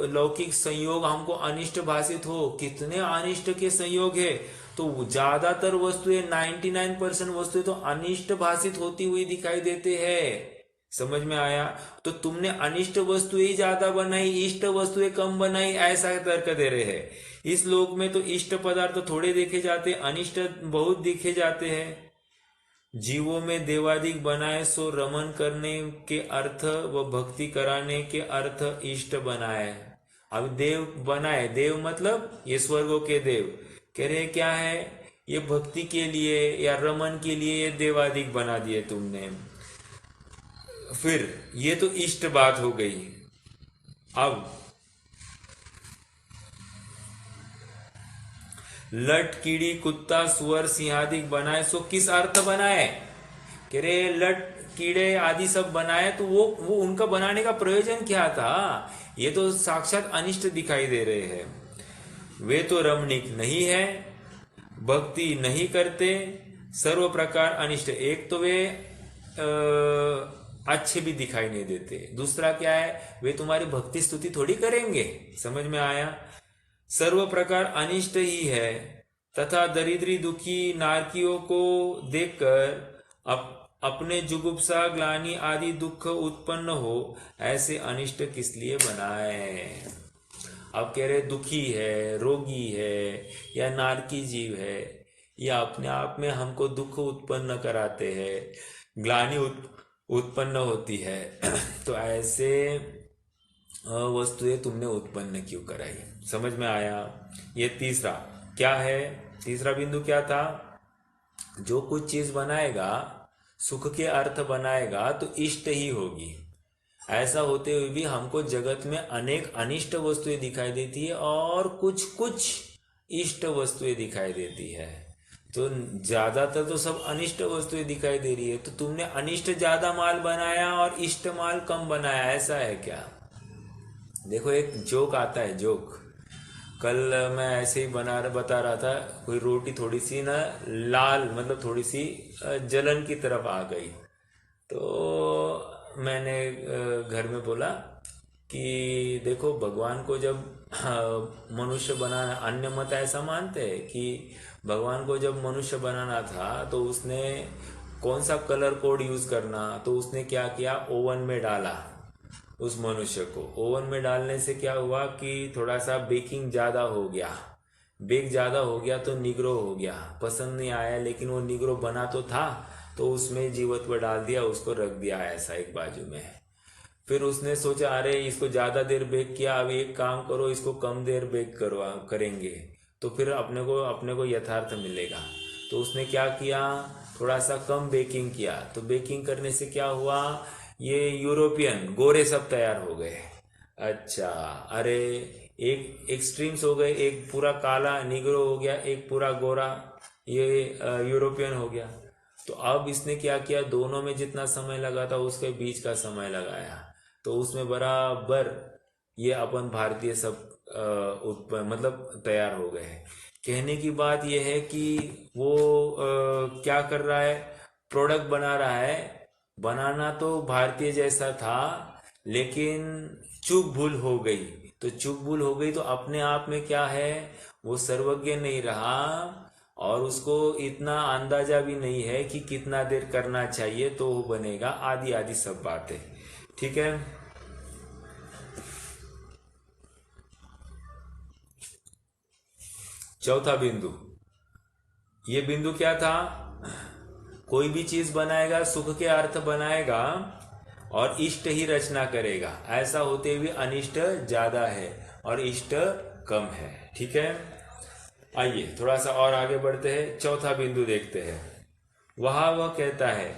लौकिक संयोग हमको अनिष्ट भाषित हो, कितने अनिष्ट के संयोग है। तो ज्यादातर वस्तुएं, 99% वस्तुएं तो अनिष्ट भाषित होती हुई दिखाई देते हैं। समझ में आया? तो तुमने अनिष्ट वस्तुएं ही ज्यादा बनाई, इष्ट वस्तुएं कम बनाई, ऐसा तर्क दे रहे हैं। इस लोक में तो इष्ट पदार्थ थोड़े देखे जाते, अनिष्ट बहुत दिखे जाते हैं। जीवों में देवादिक बनाए सो रमन करने के अर्थ व भक्ति कराने के अर्थ इष्ट बनाए। अब देव बनाए, देव मतलब ये स्वर्गों के देव, कह रहे क्या है, ये भक्ति के लिए या रमन के लिए ये देवादिक बना दिए तुमने। फिर ये तो इष्ट बात हो गई। अब लट, कीड़ी, कुत्ता, सुअर, सिंहादिक बनाए सो किस अर्थ बनाए? कह रहे लट, कीड़े आदि सब बनाए तो वो उनका बनाने का प्रयोजन क्या था? ये तो साक्षात अनिष्ट दिखाई दे रहे हैं। वे तो रमणीक नहीं है, भक्ति नहीं करते, सर्व प्रकार अनिष्ट। एक तो वे अच्छे भी दिखाई नहीं देते, दूसरा क्या है, वे तुम्हारी भक्ति स्तुति थोड़ी करेंगे। समझ में आया? सर्व प्रकार अनिष्ट ही है तथा दरिद्री दुखी नारकियों को देखकर अपने जुगुप्सा, ग्लानि आदि दुख उत्पन्न हो, ऐसे अनिष्ट किस लिए बनाए? अब कह रहे दुखी है, रोगी है या नारकी जीव है, या अपने आप में हमको दुख उत्पन्न कराते हैं, ग्लानि उत्पन्न होती है तो ऐसे वस्तुएं तुमने उत्पन्न क्यों कराई? समझ में आया? ये तीसरा क्या है? तीसरा बिंदु क्या था? जो कुछ चीज बनाएगा, सुख के अर्थ बनाएगा तो इष्ट ही होगी। ऐसा होते हुए भी हमको जगत में अनेक अनिष्ट वस्तुएं दिखाई देती है और कुछ कुछ इष्ट वस्तुएं दिखाई देती है। तो ज्यादातर तो सब अनिष्ट वस्तुएं दिखाई दे रही है। तो तुमने अनिष्ट ज्यादा माल बनाया और इष्ट माल कम बनाया, ऐसा है क्या? देखो एक जोक आता है, जोक। कल मैं ऐसे ही बता रहा था, कोई रोटी थोड़ी सी ना लाल, मतलब थोड़ी सी जलन की तरफ आ गई। तो मैंने घर में बोला कि देखो भगवान को जब मनुष्य बनाना, अन्य मत ऐसा मानते हैं कि भगवान को जब मनुष्य बनाना था तो उसने कौन सा कलर कोड यूज करना, तो उसने क्या किया, ओवन में डाला उस मनुष्य को। ओवन में डालने से क्या हुआ कि थोड़ा सा बेकिंग ज्यादा हो गया, बेक ज्यादा हो गया तो निग्रो हो गया, पसंद नहीं आया, लेकिन वो निग्रो बना तो था, तो उसमें जीवत्व डाल दिया, उसको रख दिया ऐसा एक बाजू में। फिर उसने सोचा अरे इसको ज्यादा देर बेक किया, अब एक काम करो इसको कम देर बेक करेंगे तो फिर अपने को यथार्थ मिलेगा। तो उसने क्या किया, थोड़ा सा कम बेकिंग किया। तो बेकिंग करने से क्या हुआ, ये यूरोपियन गोरे सब तैयार हो गए। अच्छा, अरे एक एक्सट्रीम्स हो गए, एक पूरा काला निग्रो हो गया, एक पूरा गोरा ये यूरोपियन हो गया। तो अब इसने क्या किया, दोनों में जितना समय लगा था उसके बीच का समय लगाया, तो उसमें बराबर ये अपन भारतीय सब उत्पन्न मतलब तैयार हो गए। कहने की बात यह है कि वो क्या कर रहा है, प्रोडक्ट बना रहा है। बनाना तो भारतीय जैसा था, लेकिन चूक भूल हो गई। तो चूक भूल हो गई तो अपने आप में क्या है, वो सर्वज्ञ नहीं रहा और उसको इतना अंदाजा भी नहीं है कि कितना देर करना चाहिए तो वो बनेगा, आदि आदि सब बातें। ठीक है। चौथा बिंदु, ये बिंदु क्या था? कोई भी चीज बनाएगा सुख के अर्थ बनाएगा और इष्ट ही रचना करेगा, ऐसा होते हुए अनिष्ट ज्यादा है और इष्ट कम है। ठीक है, आइए थोड़ा सा और आगे बढ़ते हैं, चौथा बिंदु देखते हैं। वह कहता है,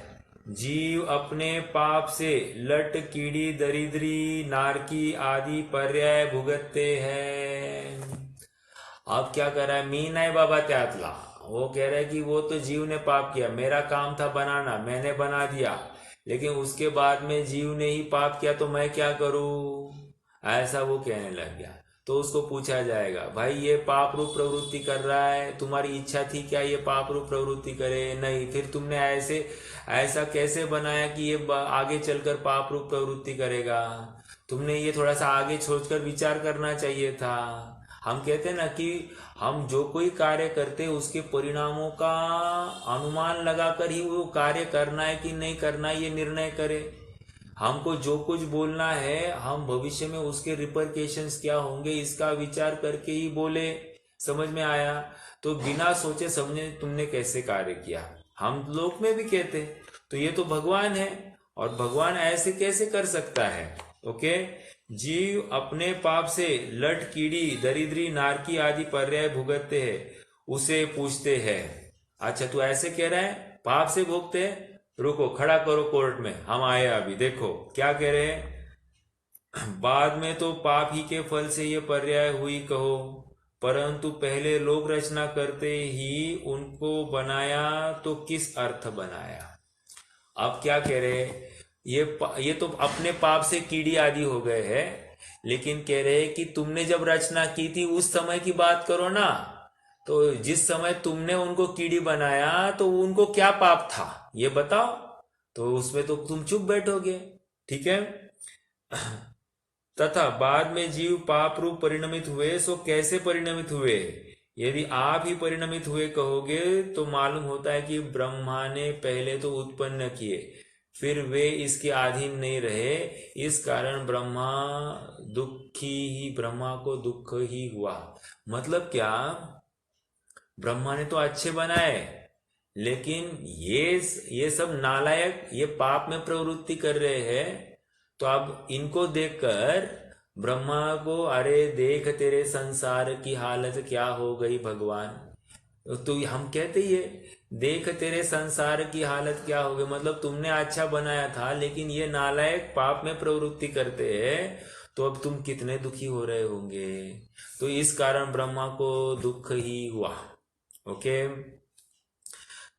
जीव अपने पाप से लट कीड़ी दरिद्री नारकी आदि पर्याय भुगतते हैं। अब क्या कर रहा है? मी नहीं बाबा त्यातला, वो कह रहा है कि वो तो जीव ने पाप किया, मेरा काम था बनाना, मैंने बना दिया, लेकिन उसके बाद में जीव ने ही पाप किया तो मैं क्या करूं, ऐसा वो कहने लग गया। तो उसको पूछा जाएगा, भाई ये पाप रूप प्रवृत्ति कर रहा है, तुम्हारी इच्छा थी क्या ये पाप रूप प्रवृत्ति करे? नहीं, फिर तुमने ऐसा कैसे बनाया कि ये आगे चलकर पाप रूप प्रवृत्ति करेगा? तुमने ये थोड़ा सा आगे सोचकर विचार करना चाहिए था। हम कहते हैं ना कि हम जो कोई कार्य करते हैं उसके परिणामों का अनुमान लगाकर ही वो कार्य करना है कि नहीं करना है ये निर्णय करें। हमको जो कुछ बोलना है, हम भविष्य में उसके रिपरकेशंस क्या होंगे इसका विचार करके ही बोले। समझ में आया? तो बिना सोचे समझे तुमने कैसे कार्य किया, हम लोक में भी कहते, तो ये तो भगवान है और भगवान ऐसे कैसे कर सकता है? ओके, जीव अपने पाप से लट कीड़ी दरिद्री नारकी आदि पर्याय भुगतते हैं, उसे पूछते हैं। अच्छा तू ऐसे कह रहा है पाप से भोगते हैं? रुको, खड़ा करो कोर्ट में, हम आए अभी। देखो क्या कह रहे हैं, बाद में तो पाप ही के फल से ये पर्याय हुई कहो, परंतु पहले लोग रचना करते ही उनको बनाया तो किस अर्थ बनाया? अब क्या कह रहे हैं, ये तो अपने पाप से कीड़ी आदि हो गए हैं, लेकिन कह रहे हैं कि तुमने जब रचना की थी उस समय की बात करो ना। तो जिस समय तुमने उनको कीड़ी बनाया तो उनको क्या पाप था ये बताओ, तो उसमें तो तुम चुप बैठोगे। ठीक है, तथा बाद में जीव पाप रूप परिणमित हुए, सो कैसे परिणमित हुए? यदि आप ही परिणमित हुए कहोगे तो मालूम होता है कि ब्रह्मा ने पहले तो उत्पन्न किए, फिर वे इसके अधीन नहीं रहे, इस कारण ब्रह्मा को दुख ही हुआ। मतलब क्या, ब्रह्मा ने तो अच्छे बनाए, लेकिन ये सब नालायक ये पाप में प्रवृत्ति कर रहे हैं। तो अब इनको देखकर ब्रह्मा को, अरे देख तेरे संसार की हालत क्या हो गई भगवान, तो हम कहते ही है, देख तेरे संसार की हालत क्या हो गई, मतलब तुमने अच्छा बनाया था लेकिन ये नालायक पाप में प्रवृत्ति करते हैं, तो अब तुम कितने दुखी हो रहे होंगे। तो इस कारण ब्रह्मा को दुख ही हुआ। ओके,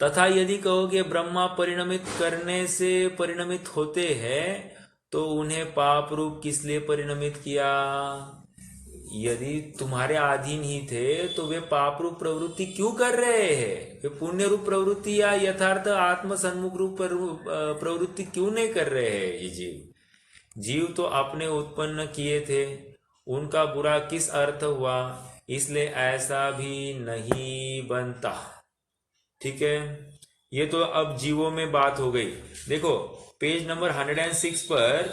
तथा यदि कहोगे ब्रह्मा परिणमित करने से परिणमित होते हैं, तो उन्हें पाप रूप किस लिए परिणमित किया? यदि तुम्हारे अधीन ही थे तो वे पाप रूप प्रवृत्ति क्यों कर रहे हैं? वे पुण्य रूप प्रवृत्ति या यथार्थ आत्म सन्मुख रूप प्रवृत्ति क्यों नहीं कर रहे हैं? ये जीव तो अपने उत्पन्न किए थे, उनका बुरा किस अर्थ हुआ, इसलिए ऐसा भी नहीं बनता। ठीक है, ये तो अब जीवों में बात हो गई। देखो पेज नंबर 106 पर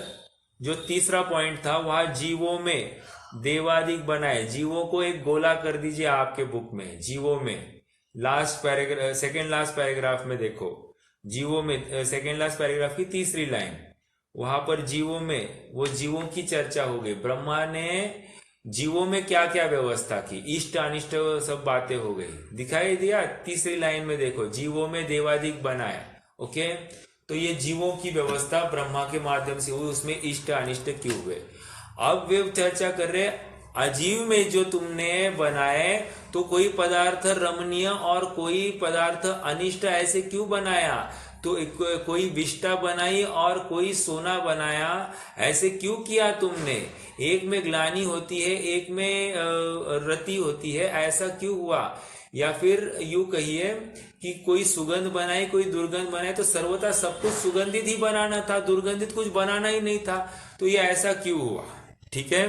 जो तीसरा पॉइंट था, वहां जीवों में देवादिक बनाए, जीवों को एक गोला कर दीजिए आपके बुक में, जीवों में last paragraph, second last paragraph में देखो, जीवों में सेकेंड लास्ट पैराग्राफ की तीसरी लाइन, वहां पर जीवों में वो जीवों की चर्चा हो गई। ब्रह्मा ने जीवों में क्या क्या व्यवस्था की, इष्ट अनिष्ट सब बातें हो गई, दिखाई दिया। तीसरी लाइन में देखो, जीवों में देवादिक बनाया। ओके, तो ये जीवों की व्यवस्था ब्रह्मा के माध्यम से हुई, उसमें इष्ट अनिष्ट क्यों हुए? अब वे चर्चा कर रहे, अजीव में जो तुमने बनाए तो कोई पदार्थ रमणीय और कोई पदार्थ अनिष्ट ऐसे क्यों बनाया? तो कोई विष्टा बनाई और कोई सोना बनाया, ऐसे क्यों किया तुमने? एक में ग्लानि होती है, एक में रति होती है, ऐसा क्यों हुआ? या फिर यूं कहिए कि कोई सुगंध बनाई कोई दुर्गंध बनाई, तो सर्वथा सब कुछ सुगंधित ही बनाना था, दुर्गंधित कुछ बनाना ही नहीं था, तो ये ऐसा क्यों हुआ? ठीक है,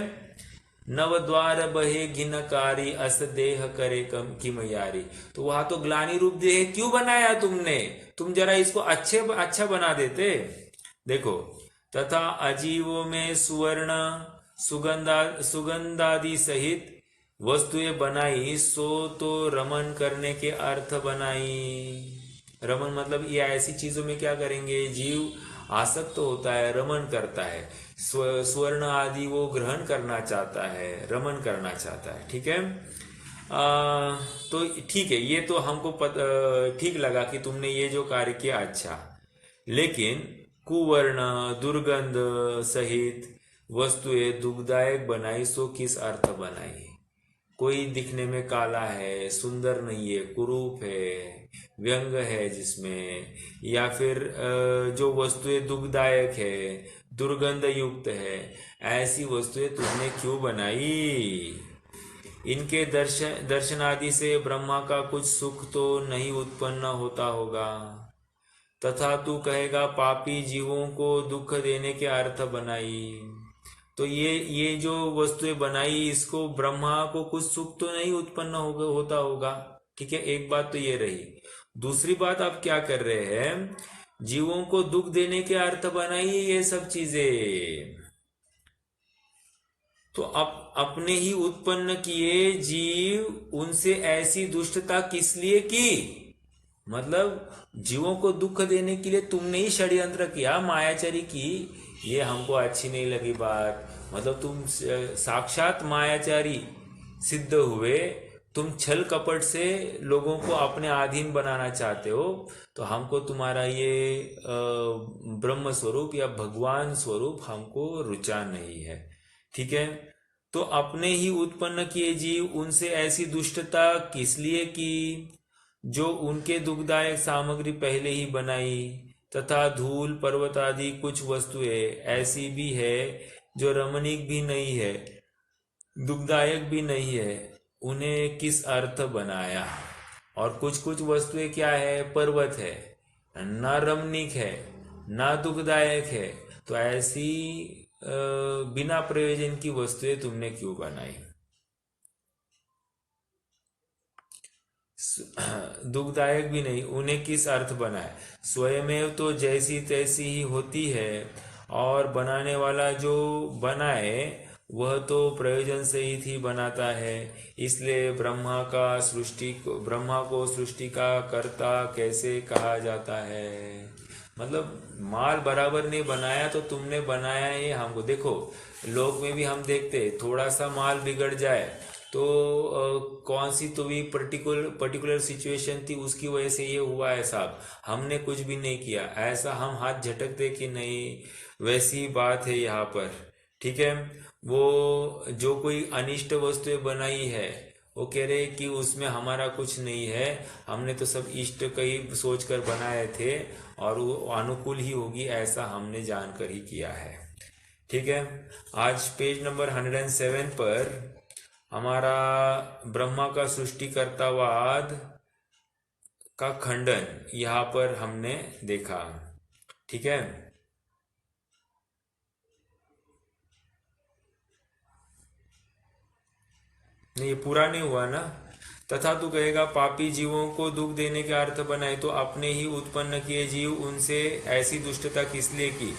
नव द्वार बहे घिनकारी अस देह करे कम किम यारी, तो वहां तो ग्लानि रूप देह क्यों बनाया तुमने? तुम जरा इसको अच्छा बना देते। देखो, तथा अजीवों में सुवर्ण सुगंधादि सहित वस्तुएं बनाई सो तो रमन करने के अर्थ बनाई। रमन मतलब ये ऐसी चीजों में क्या करेंगे, जीव आसक्त तो होता है, रमन करता है, स्वर्ण आदि वो ग्रहण करना चाहता है, रमन करना चाहता है। ठीक है। तो ठीक है, ये तो हमको ठीक लगा कि तुमने ये जो कार्य किया अच्छा। लेकिन कुवर्ण दुर्गंध सहित वस्तुएं दुखदायक बनाई सो किस अर्थ बनाई। कोई दिखने में काला है, सुंदर नहीं है, कुरूप है, व्यंग है जिसमें, या फिर जो वस्तुएं दुखदायक है, दुर्गंध युक्त है, ऐसी वस्तुएं तुमने क्यों बनाई। इनके दर्शन आदि से ब्रह्मा का कुछ सुख तो नहीं उत्पन्न होता होगा। तथा तू कहेगा पापी जीवों को दुख देने के अर्थ बनाई। तो ये जो वस्तुएं बनाई, इसको ब्रह्मा को कुछ सुख तो नहीं उत्पन्न होता होगा। ठीक है, एक बात तो ये रही। दूसरी बात आप क्या कर रहे हैं, जीवों को दुख देने के अर्थ बनाई ये सब चीजें। तो अपने ही उत्पन्न किए जीव, उनसे ऐसी दुष्टता किस लिए की। मतलब जीवों को दुख देने के लिए तुमने ही षड्यंत्र किया, मायाचरी की। ये हमको अच्छी नहीं लगी बात। मतलब तुम साक्षात मायाचारी सिद्ध हुए, तुम छल कपट से लोगों को अपने अधीन बनाना चाहते हो। तो हमको तुम्हारा ये ब्रह्म स्वरूप या भगवान स्वरूप हमको रुचा नहीं है। ठीक है। तो अपने ही उत्पन्न किए जीव, उनसे ऐसी दुष्टता किस लिए की, जो उनके दुखदायक सामग्री पहले ही बनाई। तथा धूल पर्वत आदि कुछ वस्तुएं ऐसी भी है जो रमणीक भी नहीं है, दुखदायक भी नहीं है, उन्हें किस अर्थ बनाया। और कुछ कुछ वस्तुएं क्या है, पर्वत है, ना रमणीक है, ना दुखदायक है। तो ऐसी बिना प्रयोजन की वस्तुएं तुमने क्यों बनाई। दुखदायक भी नहीं, उन्हें किस अर्थ बनाए। स्वयमेव तो जैसी तैसी ही होती है, और बनाने वाला जो बनाए वह तो प्रयोजन सहित ही बनाता है। इसलिए ब्रह्मा को सृष्टि का कर्ता कैसे कहा जाता है। मतलब माल बराबर नहीं बनाया तो तुमने बनाया ये हमको। देखो लोक में भी हम देखते, थोड़ा सा माल बिगड़ जाए तो कौन सी तो भी पर्टिकुलर सिचुएशन थी, उसकी वजह से ये हुआ है साहब, हमने कुछ भी नहीं किया, ऐसा हम हाथ झटकते कि नहीं। वैसी बात है यहाँ पर। ठीक है। वो जो कोई अनिष्ट वस्तुएं बनाई है, वो कह रहे कि उसमें हमारा कुछ नहीं है, हमने तो सब इष्ट का ही सोच कर बनाए थे, और वो अनुकूल ही होगी ऐसा हमने जानकर ही किया है। ठीक है। आज पेज नंबर 107 पर हमारा ब्रह्मा का सृष्टिकर्तावाद का खंडन यहाँ पर हमने देखा। ठीक है। नहीं, ये पूरा नहीं हुआ ना। तथा तू कहेगा पापी जीवों को दुख देने के अर्थ बनाए, तो अपने ही उत्पन्न किए जीव, उनसे ऐसी दुष्टता किस लिए की,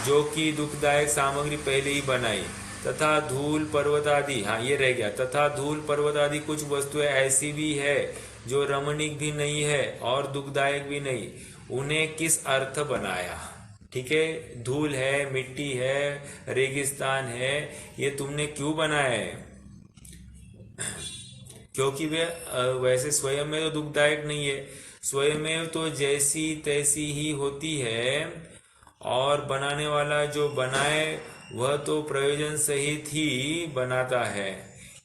जो कि दुखदायक सामग्री पहले ही बनाई। तथा धूल पर्वत आदि, हाँ ये रह गया, तथा धूल पर्वत आदि कुछ वस्तुएं ऐसी भी है जो रमणीक भी नहीं है और दुखदायक भी नहीं, उन्हें किस अर्थ बनाया। ठीक है। धूल है, मिट्टी है, रेगिस्तान है, ये तुमने क्यों बनाया है। क्योंकि वे वैसे स्वयं में तो दुखदायक नहीं है, स्वयं में तो जैसी तैसी ही होती है, और बनाने वाला जो बनाए वह तो प्रयोजन सहित ही बनाता है।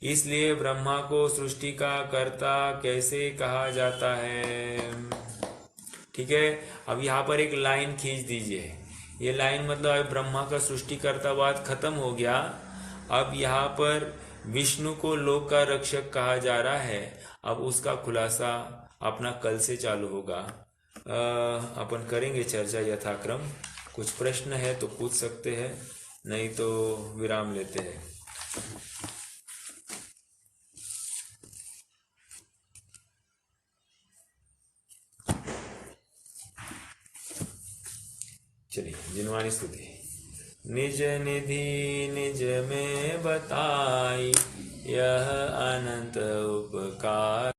इसलिए ब्रह्मा को सृष्टि का कर्ता कैसे कहा जाता है। ठीक है। अब यहाँ पर एक लाइन खींच दीजिए। ये लाइन मतलब अब ब्रह्मा का सृष्टिकर्तावाद खत्म हो गया। अब यहाँ पर विष्णु को लोक का रक्षक कहा जा रहा है। अब उसका खुलासा अपना कल से चालू होगा। अपन करेंगे चर्चा यथाक्रम। कुछ प्रश्न है तो पूछ सकते हैं, नहीं तो विराम लेते हैं। चलिए जिनवानी स्तुति। निज निधि निज में बताई, यह अनंत उपकार